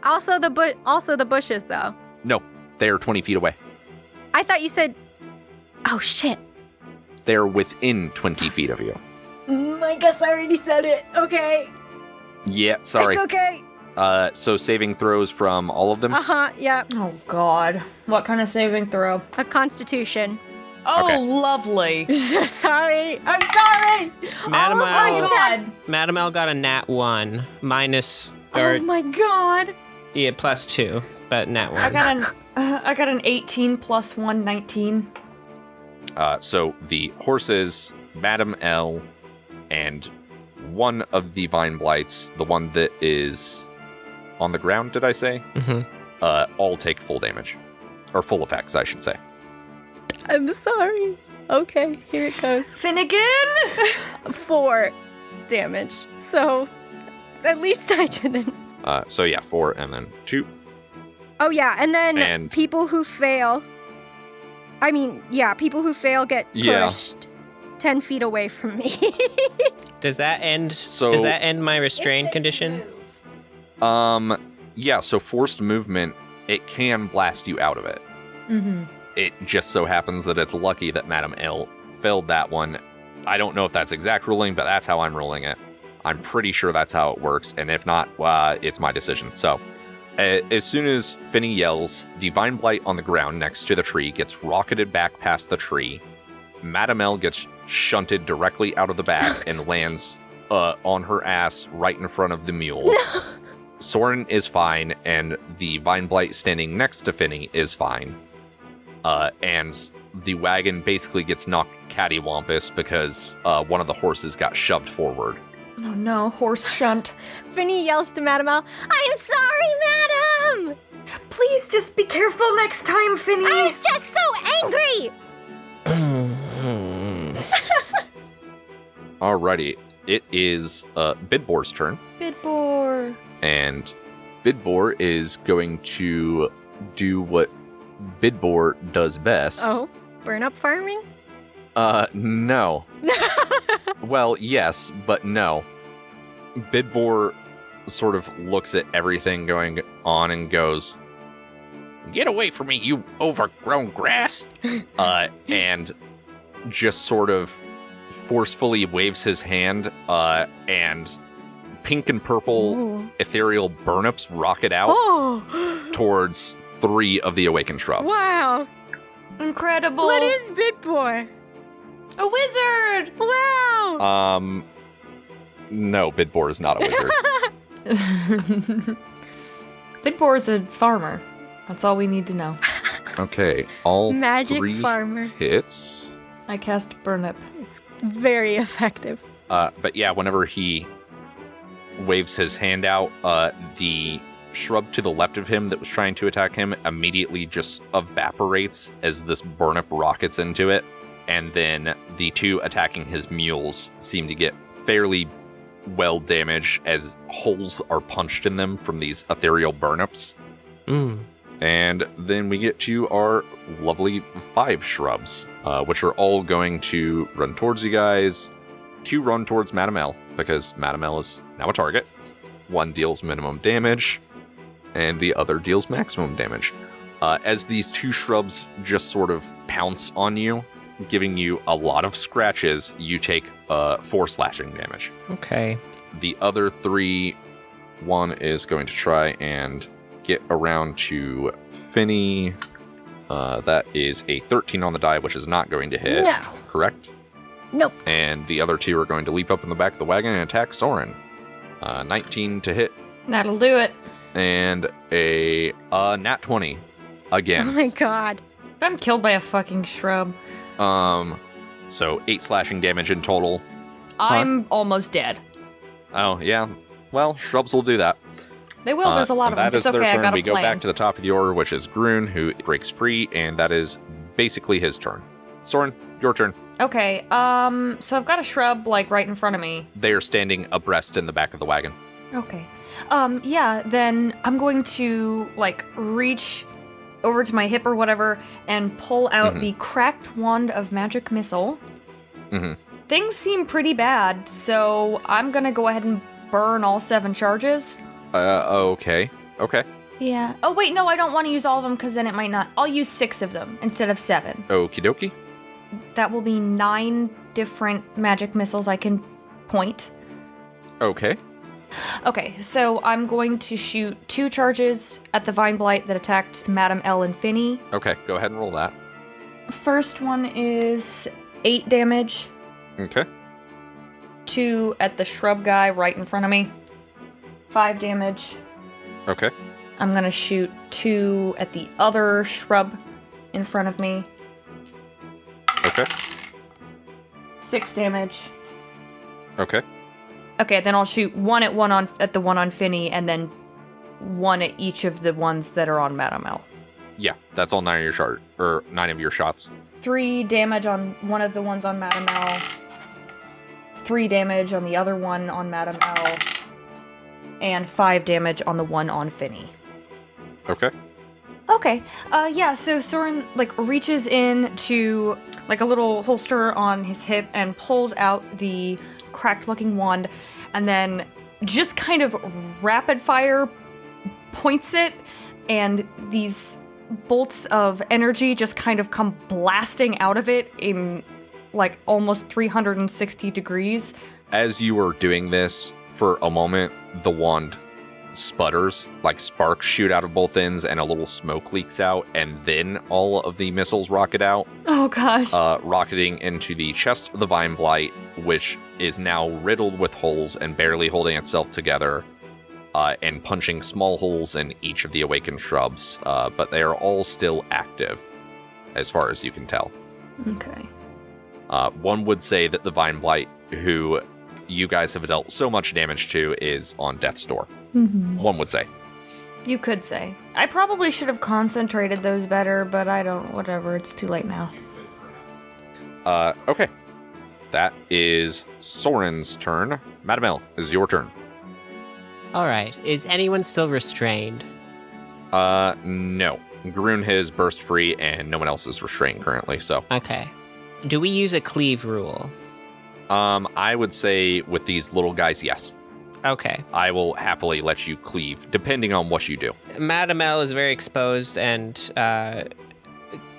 Also the bushes though. No, they are 20 feet away. I thought you said. Oh shit. They're within 20 feet of you. I guess I already said it. Okay. Yeah, sorry. It's okay. So saving throws from all of them? Yeah. Oh god. What kind of saving throw? A constitution. Oh, Okay. lovely. Sorry. I'm sorry. Madame All of my L. attack- Madame L got a nat 1 minus, Oh my god. yeah, plus 2, but nat 1. I got an 18 plus 1, 19. So the horses, Madame L, and one of the vine blights, the one that is on the ground, did I say? All take full damage. Or full effects, I should say. I'm sorry. Okay, here it goes. Finnegan! 4 damage. So at least I didn't. So yeah, 4 and then 2. Oh yeah, and then And- people who fail. People who fail get Yeah. pushed 10 feet away from me. Does that end? So- Does that end my restrained condition? Yeah, so forced movement, it can blast you out of it. It just so happens that it's lucky that Madame L failed that one. I don't know if that's exact ruling, but that's how I'm ruling it. I'm pretty sure that's how it works, and if not, it's my decision. So, as soon as Finny yells, the vine blight on the ground next to the tree gets rocketed back past the tree. Madame L gets shunted directly out of the back and lands on her ass right in front of the mules. Sorrin is fine, and the vine blight standing next to Finny is fine. And the wagon basically gets knocked cattywampus because one of the horses got shoved forward. Oh no, horse shunt. Finny yells to Madame L, I'm sorry, madam! Please just be careful next time, Finny. I was just so angry! Alrighty, it is Bidbor's turn, Bidbor. and Bidbor is going to do what Bidbor does best. Oh, burn up farming? No. Well, yes, but no. Bidbor sort of looks at everything going on and goes, Get away from me, you overgrown grass! and just sort of forcefully waves his hand, and pink and purple Ooh. ethereal burnups rocket out Oh, towards 3 of the awakened shrubs. wow. Incredible. What is Bitboy? a wizard? Wow. No, Bidbor is not a wizard. Bidbor is a farmer. That's all we need to know. Okay, all Magic 3 farmer. hits. I cast Burnip. Very effective. But yeah, whenever he waves his hand out, the shrub to the left of him that was trying to attack him immediately just evaporates as this burnup rockets into it. And then the 2 attacking his mules seem to get fairly well damaged as holes are punched in them from these ethereal burnups. And then we get to our lovely 5 shrubs, which are all going to run towards you guys. 2 run towards Madame L, because Madame L is now a target. 1 deals minimum damage, and the other deals maximum damage. As these 2 shrubs just sort of pounce on you, giving you a lot of scratches, you take 4 slashing damage. Okay. The other 3, one is going to try and get around to Finny. That is a 13 on the die, which is not going to hit. No. Correct? Nope. And the other 2 are going to leap up in the back of the wagon and attack Sorrin. 19 to hit, That'll do it. and a nat 20 Oh again. my god. I'm killed by a fucking shrub. So 8 slashing damage in total. I'm almost dead. Oh, yeah. Well, shrubs will do that. They will. There's a lot of them. That is It's okay. their I turn. got a We go plan. back to the top of the order, which is Grun, who breaks free, and that is basically his turn. Sorrin, your turn. Okay. So I've got a shrub like right in front of me. They are standing abreast in the back of the wagon. Okay. Yeah. Then I'm going to like reach over to my hip or whatever and pull out the cracked wand of magic missile. Mhm. Things seem pretty bad, so I'm gonna go ahead and burn all 7 charges. Okay. Okay. Yeah. Oh wait, no, I don't want to use all of them because then it might not. I'll use 6 of them instead of 7. Okie dokie. That will be 9 different magic missiles I can point. Okay. Okay, so I'm going to shoot 2 charges at the Vine Blight that attacked Madame L and Finny. Okay, go ahead and roll that. First one is 8 damage. Okay. 2 at the shrub guy right in front of me. 5 damage. Okay. I'm gonna shoot 2 at the other shrub in front of me. Okay. 6 damage. Okay. Okay, then I'll shoot 1 at the one on Finny, and then 1 at each of the ones that are on Madame L. Yeah, that's all 9 of your shots. 3 damage on one of the ones on Madame L. 3 damage on the other one on Madame L. And 5 damage on the one on Finny. Okay. Okay. Yeah, so Sorrin, like, reaches into, like, a little holster on his hip and pulls out the cracked-looking wand, and then just kind of rapid-fire points it, and these bolts of energy just kind of come blasting out of it in, like, almost 360 degrees. As you were doing this, for a moment, the wand sputters, like sparks shoot out of both ends and a little smoke leaks out, and then all of the missiles rocket out, Oh, gosh. rocketing into the chest of the Vine Blight, which is now riddled with holes and barely holding itself together, and punching small holes in each of the awakened shrubs, but they are all still active, as far as you can tell. Okay. One would say that the Vine Blight, who you guys have dealt so much damage to is on death's door. One would say. You could say. I probably should have concentrated those better, but I don't. Whatever. It's too late now. Okay. That is Sorrin's turn. Madam L, is your turn. All right. Is anyone still restrained? No. Grun has burst free, and no one else is restrained currently, so. Okay. Do we use a cleave rule? I would say with these little guys, yes. Okay. I will happily let you cleave, depending on what you do. Madam L is very exposed and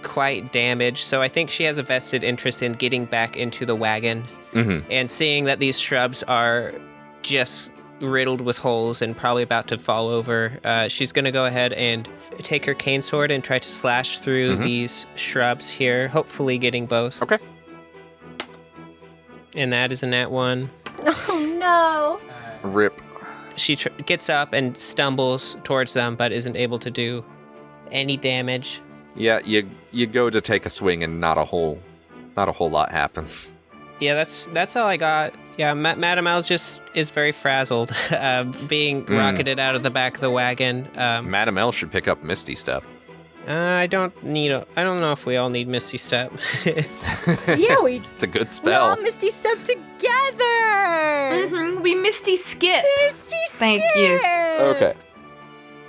quite damaged, so I think she has a vested interest in getting back into the wagon. And seeing that these shrubs are just riddled with holes and probably about to fall over, she's going to go ahead and take her cane sword and try to slash through these shrubs here, hopefully getting both. Okay. And that is a nat 1. Oh no. Rip. She gets up and stumbles towards them, but isn't able to do any damage. Yeah, you go to take a swing and not a whole lot happens. Yeah, that's all I got. Yeah, Madam L is very frazzled, being rocketed out of the back of the wagon. Madam L should pick up Misty Step. I don't know if we all need Misty Step. Yeah, we It's a good all spell. Misty Step together. We Misty Skip. Misty Thank you. Skip. Okay.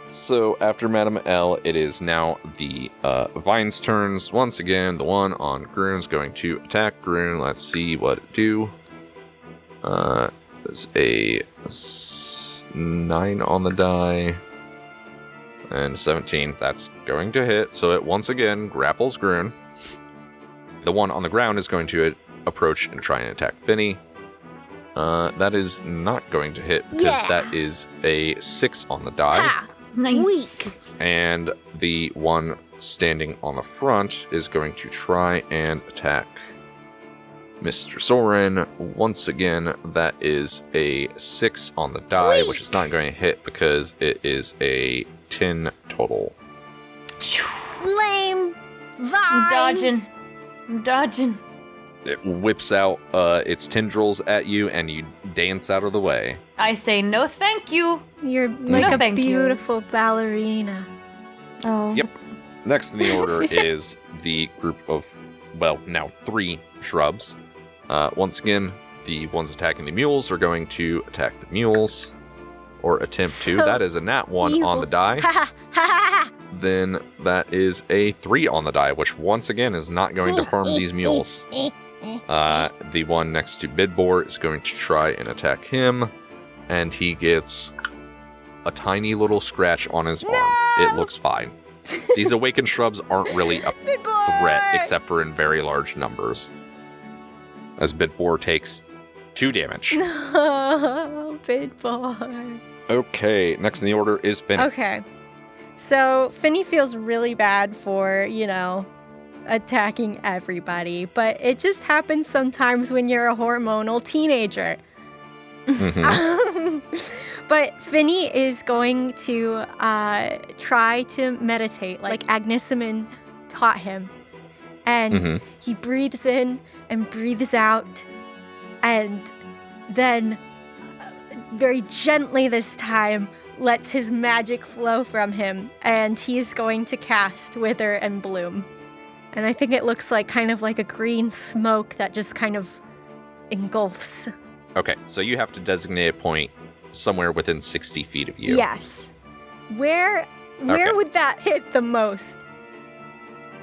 So after Madam L, it is now the Vine's turns. Once again, the one on Grun's going to attack Grun. Let's see what it do. It's a 9 on the die. And 17, that's going to hit. So it once again grapples Grun. The one on the ground is going to approach and try and attack Finny. That is not going to hit because that is a 6 on the die. Ha! Nice. Weak. And the one standing on the front is going to try and attack Mr. Sorrin. Once again, that is a 6 on the die, which is not going to hit because it is a 10 total. Lame. I'm Vines. dodging. It whips out its tendrils at you, and you dance out of the way. I say no thank you. You're No, like a thank you. beautiful ballerina. Oh. Yep. Next in the order is the group of, well, now 3 shrubs. Once again, the ones attacking the mules are going to attack the mules, or attempt to. So That is a nat 1 on the die. Ha ha ha! Then that is a 3 on the die, which once again is not going to harm these mules. The one next to Bidbor is going to try and attack him, and he gets a tiny little scratch on his arm. It looks fine. These awakened shrubs aren't really a threat, except for in very large numbers. As Bidbor takes 2 damage. Oh, big boy. Okay, next in the order is Finny. Okay. So Finny feels really bad for, attacking everybody, but it just happens sometimes when you're a hormonal teenager. But Finny is going to try to meditate like Agnissiman taught him. And he breathes in and breathes out, and then very gently this time lets his magic flow from him, and he is going to cast Wither and Bloom. And I think it looks like kind of like a green smoke that just kind of engulfs. Okay, so you have to designate a point somewhere within 60 feet of you. Yes. Where Okay. would that hit the most?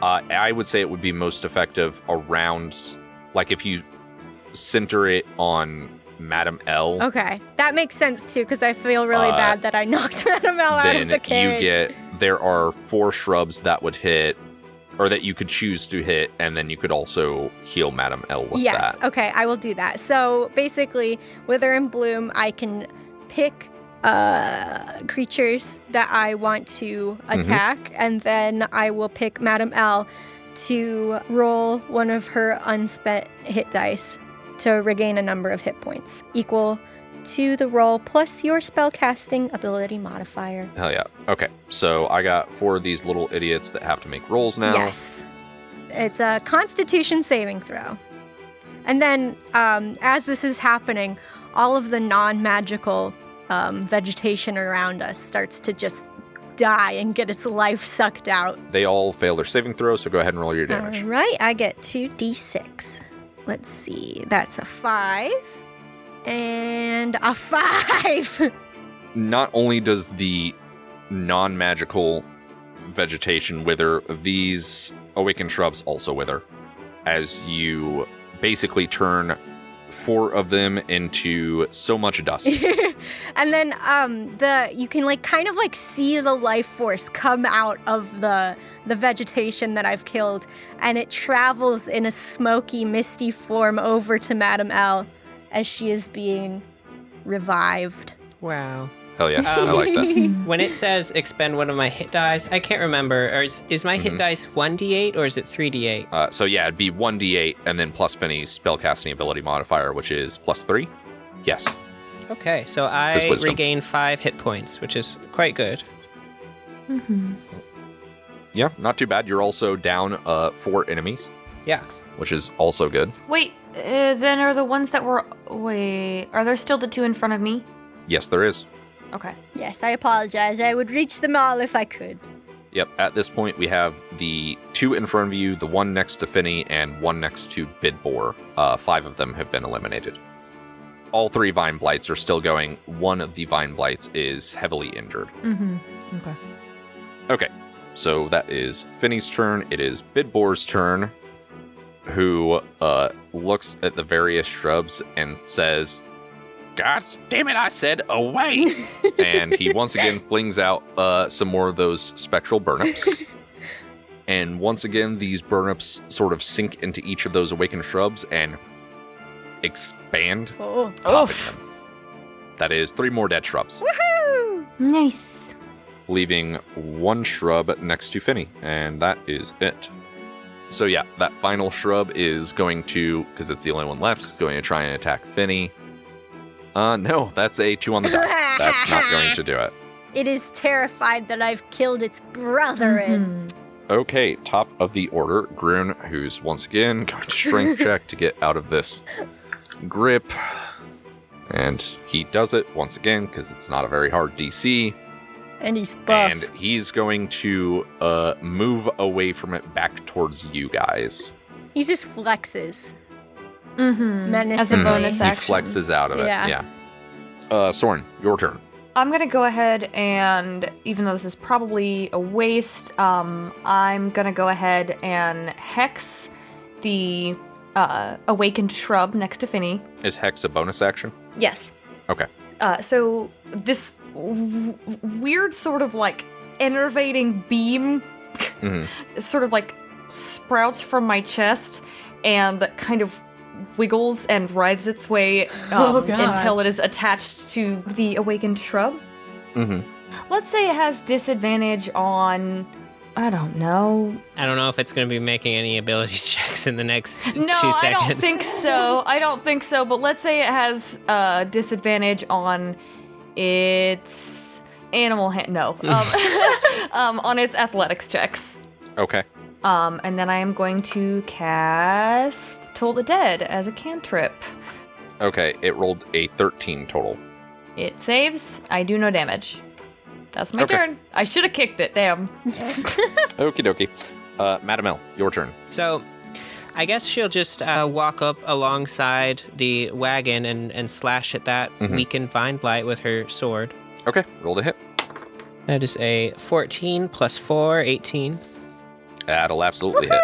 I would say it would be most effective around, like if you center it on Madam L, Okay, that makes sense too, because I feel really bad that I knocked Madame L out then of the cage. there are 4 shrubs that would hit, or that you could choose to hit, and then you could also heal Madam L with Yes, that. okay, I will do that. So basically, Wither and Bloom, I can pick creatures that I want to attack, and then I will pick Madame L to roll one of her unspent hit dice to regain a number of hit points equal to the roll plus your spellcasting ability modifier. Hell yeah. Okay, so I got 4 of these little idiots that have to make rolls now. Yes. It's a Constitution saving throw. And then, as this is happening, all of the non-magical vegetation around us starts to just die and get its life sucked out. They all fail their saving throw, so go ahead and roll your damage. All right, I get 2d6. Let's see, that's a 5 and a 5. Not only does the non-magical vegetation wither, these awakened shrubs also wither, as you basically turn 4 of them into so much dust. And then you can like kind of like see the life force come out of the vegetation that I've killed, and it travels in a smoky, misty form over to Madame L as she is being revived. Wow. Hell yeah, I like that. When it says expend one of my hit dice, I can't remember. Or is my hit dice 1d8 or is it 3d8? So yeah, it'd be 1d8 and then plus Finny's spellcasting ability modifier, which is +3. Yes. Okay, so His I wisdom. regain 5 hit points, which is quite good. Yeah, not too bad. You're also down 4 enemies, Yeah. which is also good. Wait, then are the ones that were... Wait, are there still the 2 in front of me? Yes, there is. Okay. Yes, I apologize. I would reach them all if I could. Yep, at this point we have the 2 in front of you, the 1 next to Finny, and 1 next to Bidbor. 5 of them have been eliminated. All 3 Vine Blights are still going. 1 of the Vine Blights is heavily injured. Okay. Okay, so that is Finny's turn. It is Bidbor's turn, who looks at the various shrubs and says, "God damn it, I said away!" And he once again flings out some more of those spectral burnups. And once again, these burnups sort of sink into each of those awakened shrubs and expand, Oh. popping them. That is 3 more dead shrubs, Woohoo! Nice. leaving 1 shrub next to Finny, and that is it. So yeah, that final shrub is going to, because it's the only one left, is going to try and attack Finny. No, that's a 2 on the die. That's not going to do it. It is terrified that I've killed its brethren. Okay, top of the order, Grun, who's once again going to strength check to get out of this grip. And he does it once again because it's not a very hard DC. And he's buff. And he's going to move away from it back towards you guys. He just flexes. Mm-hmm. As a bonus He action. flexes out of it. Yeah. Yeah. Sorrin, your turn. I'm going to go ahead and, even though this is probably a waste, I'm going to go ahead and hex the awakened shrub next to Finny. Is Hex a bonus action? Yes. Okay. So this weird sort of like enervating beam sort of like sprouts from my chest and kind of wiggles and rides its way until it is attached to the awakened shrub. Let's say it has disadvantage on, I don't know. I don't know if it's going to be making any ability checks in the next 2 seconds. No, I don't think so. I don't think so. But let's say it has disadvantage on its animal on its athletics checks. Okay. And then I am going to cast Toll the Dead as a cantrip. Okay, it rolled a 13 total. It saves. I do no damage. That's my Okay. turn. I should have kicked it. Damn. Okie dokie. Madam L, your turn. So, I guess she'll just walk up alongside the wagon and slash at that weakened vine blight with her sword. Okay, roll to hit. That is a 14 plus 4, 18. That'll absolutely hit.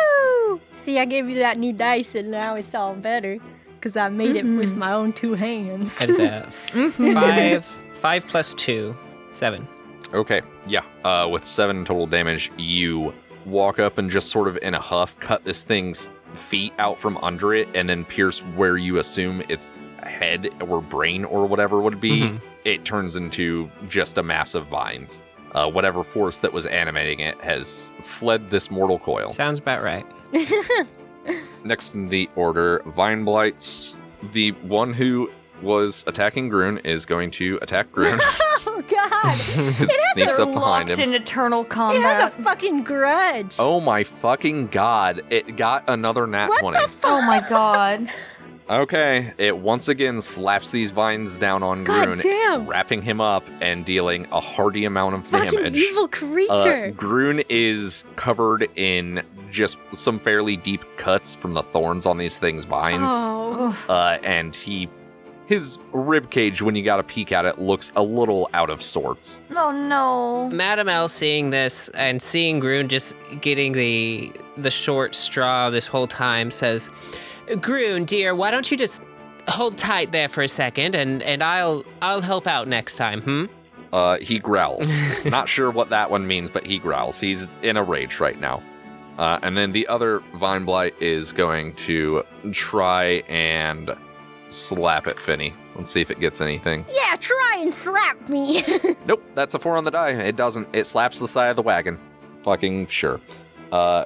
Woo! See, I gave you that new dice and now it's all better because I made it with my own 2 hands. That is a 5 plus 2, 7. Okay, yeah. With 7 total damage, you walk up and just sort of in a huff cut this thing's feet out from under it and then pierce where you assume its head or brain or whatever would be. It turns into just a mass of vines. Whatever force that was animating it has fled this mortal coil. Sounds about right. Next in the order, Vine Blights. The one who was attacking Grun is going to attack Grun. Oh, God. Sneaks They're up behind locked him. in eternal It combat. has a fucking grudge. Oh my fucking god. It got another nat What 20. the fuck? Oh my god. Okay, it once again slaps these vines down on God Grun, damn. wrapping him up and dealing a hearty amount of Fucking damage. evil creature. Grun is covered in just some fairly deep cuts from the thorns on these things' vines. Oh. And his rib cage, when you got a peek at it, looks a little out of sorts. Oh no. Madam L seeing this and seeing Grun just getting the short straw this whole time says, Grun, dear, why don't you just hold tight there for a second and I'll help out next time, He growls. Not sure what that one means, but he growls. He's in a rage right now. And then the other Vine Blight is going to try and slap at Finny. Let's see if it gets anything. Yeah, try and slap me. Nope, that's a 4 on the die. It doesn't. It slaps the side of the wagon. Fucking sure.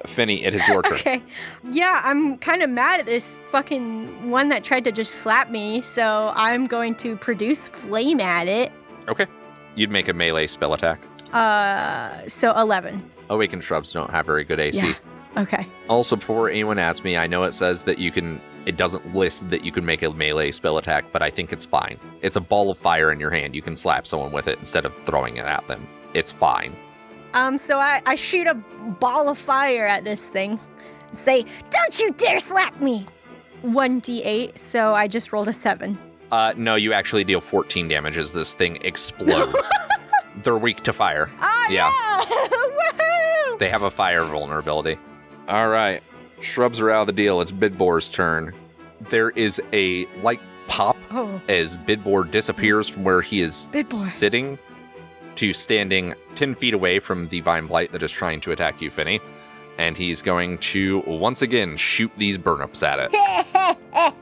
Finny, it is your turn. Okay. Yeah, I'm kind of mad at this fucking one that tried to just slap me, so I'm going to produce flame at it. Okay. You'd make a melee spell attack. So 11. Awakened shrubs don't have very good AC. Yeah. Okay. Also, before anyone asks me, I know it says that it doesn't list that you can make a melee spell attack, but I think it's fine. It's a ball of fire in your hand. You can slap someone with it instead of throwing it at them. It's fine. So I shoot a ball of fire at this thing. Say, don't you dare slap me! 1d8, so I just rolled a 7. No, you actually deal 14 damage as this thing explodes. They're weak to fire. Oh, yeah! Woohoo! They have a fire vulnerability. All right. Shrubs are out of the deal. It's Bidbor's turn. There is a light pop as Bidbor disappears from where he is sitting to standing 10 feet away from the Vine Blight that is trying to attack you, Finny. And he's going to, once again, shoot these burnups at it.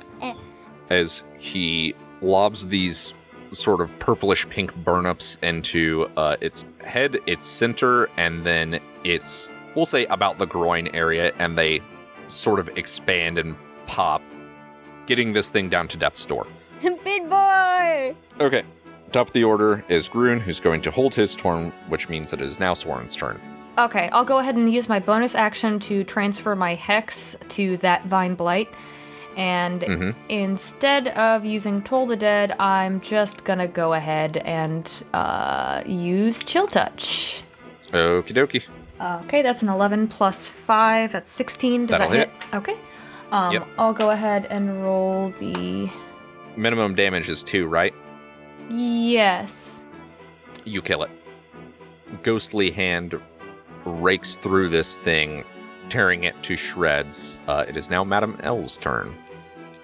As he lobs these sort of purplish pink burnups into its head, its center, and then its, we'll say, about the groin area, and they sort of expand and pop, getting this thing down to death's door. Big boy! Okay. Top of the order is Grun, who's going to hold his turn, which means it is now Sorrin's turn. Okay, I'll go ahead and use my bonus action to transfer my hex to that Vine Blight. And instead of using Toll the Dead, I'm just gonna go ahead and use Chill Touch. Okie dokie. Okay, that's an 11 plus 5. That's 16. Does That'll that hit? hit. Okay. Yep. I'll go ahead and roll the... Minimum damage is 2, right? Yes. You kill it. Ghostly hand rakes through this thing, tearing it to shreds. It is now Madam L's turn.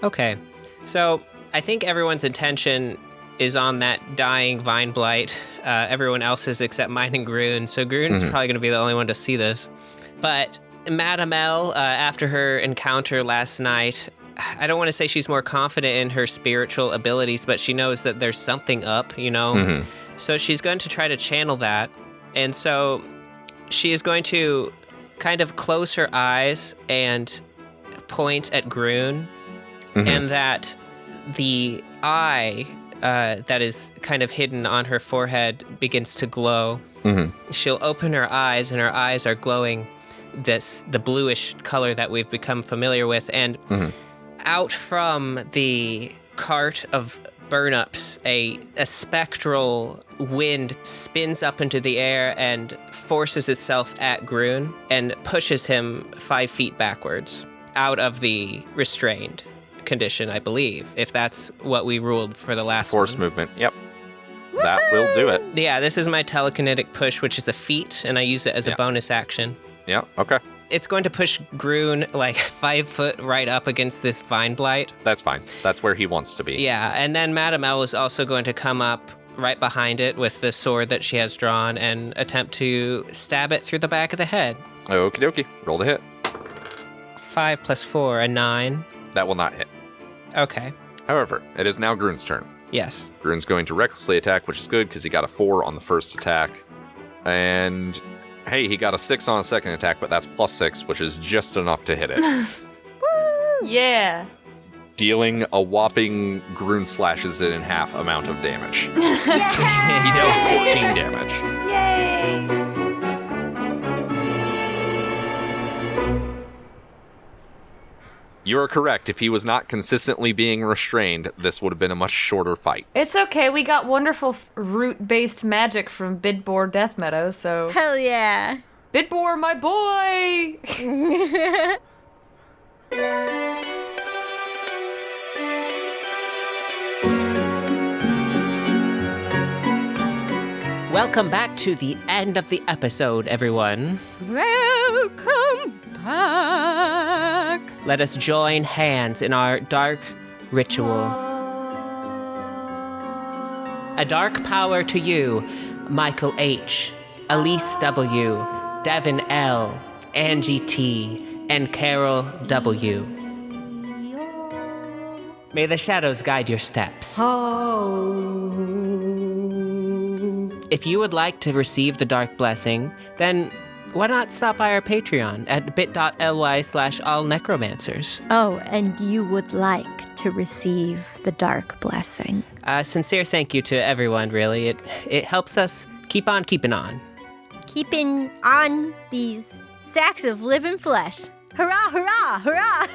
Okay, so I think everyone's intention is on that dying Vine Blight. Everyone else's except mine and Grun. So Grun's probably going to be the only one to see this. But Madam L, after her encounter last night, I don't want to say she's more confident in her spiritual abilities, but she knows that there's something up, you know? So she's going to try to channel that. And so she is going to kind of close her eyes and point at Grun, and that the eye that is kind of hidden on her forehead begins to glow. She'll open her eyes, and her eyes are glowing the bluish color that we've become familiar with, and out from the cart of burnups, a spectral wind spins up into the air and forces itself at Grun and pushes him 5 feet backwards out of the restrained condition, I believe, if that's what we ruled for the last Force one. movement, yep. That will do it. Yeah, this is my telekinetic push, which is a feat, and I use it as a bonus action. Yeah, okay. It's going to push Grun like 5 foot right up against this Vine Blight. That's fine. That's where he wants to be. Yeah, and then Madam L is also going to come up right behind it with the sword that she has drawn and attempt to stab it through the back of the head. Okie dokie. Roll to hit. 5 plus 4, a 9. That will not hit. Okay. However, it is now Grun's turn. Yes. Grun's going to recklessly attack, which is good because he got a 4 on the first attack. And hey, he got a 6 on a second attack, but that's plus 6, which is just enough to hit it. Yeah. Dealing a whopping Grun slashes it in half amount of damage. He dealt 14 damage. Yay! You're correct. If he was not consistently being restrained, this would have been a much shorter fight. It's okay. We got wonderful root-based magic from Bidbor Death Meadow, so... Hell yeah. Bidbor, my boy! Welcome back to the end of the episode, everyone. Welcome back. Let us join hands in our dark ritual. A dark power to you, Michael H., Elise W., Devin L., Angie T., and Carol W. May the shadows guide your steps. If you would like to receive the Dark Blessing, then why not stop by our Patreon at bit.ly/allnecromancers. Oh, and you would like to receive the Dark Blessing. Sincere thank you to everyone, really. It helps us keep on keeping on. Keeping on these sacks of living flesh. Hurrah, hurrah, hurrah!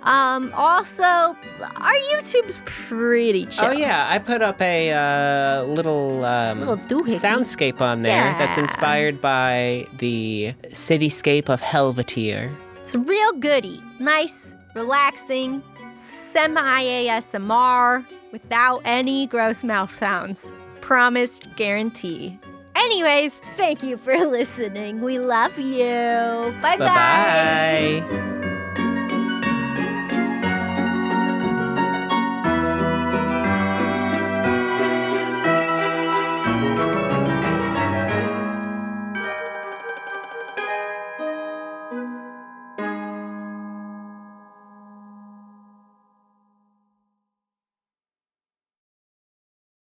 Also, our YouTube's pretty chill. Oh yeah, I put up a little doohickey soundscape on there that's Yeah. inspired by the cityscape of Helvetier. It's a real goodie. Nice, relaxing, semi-ASMR without any gross mouth sounds. Promised, guarantee. Anyways, thank you for listening. We love you. Bye-bye. Bye-bye.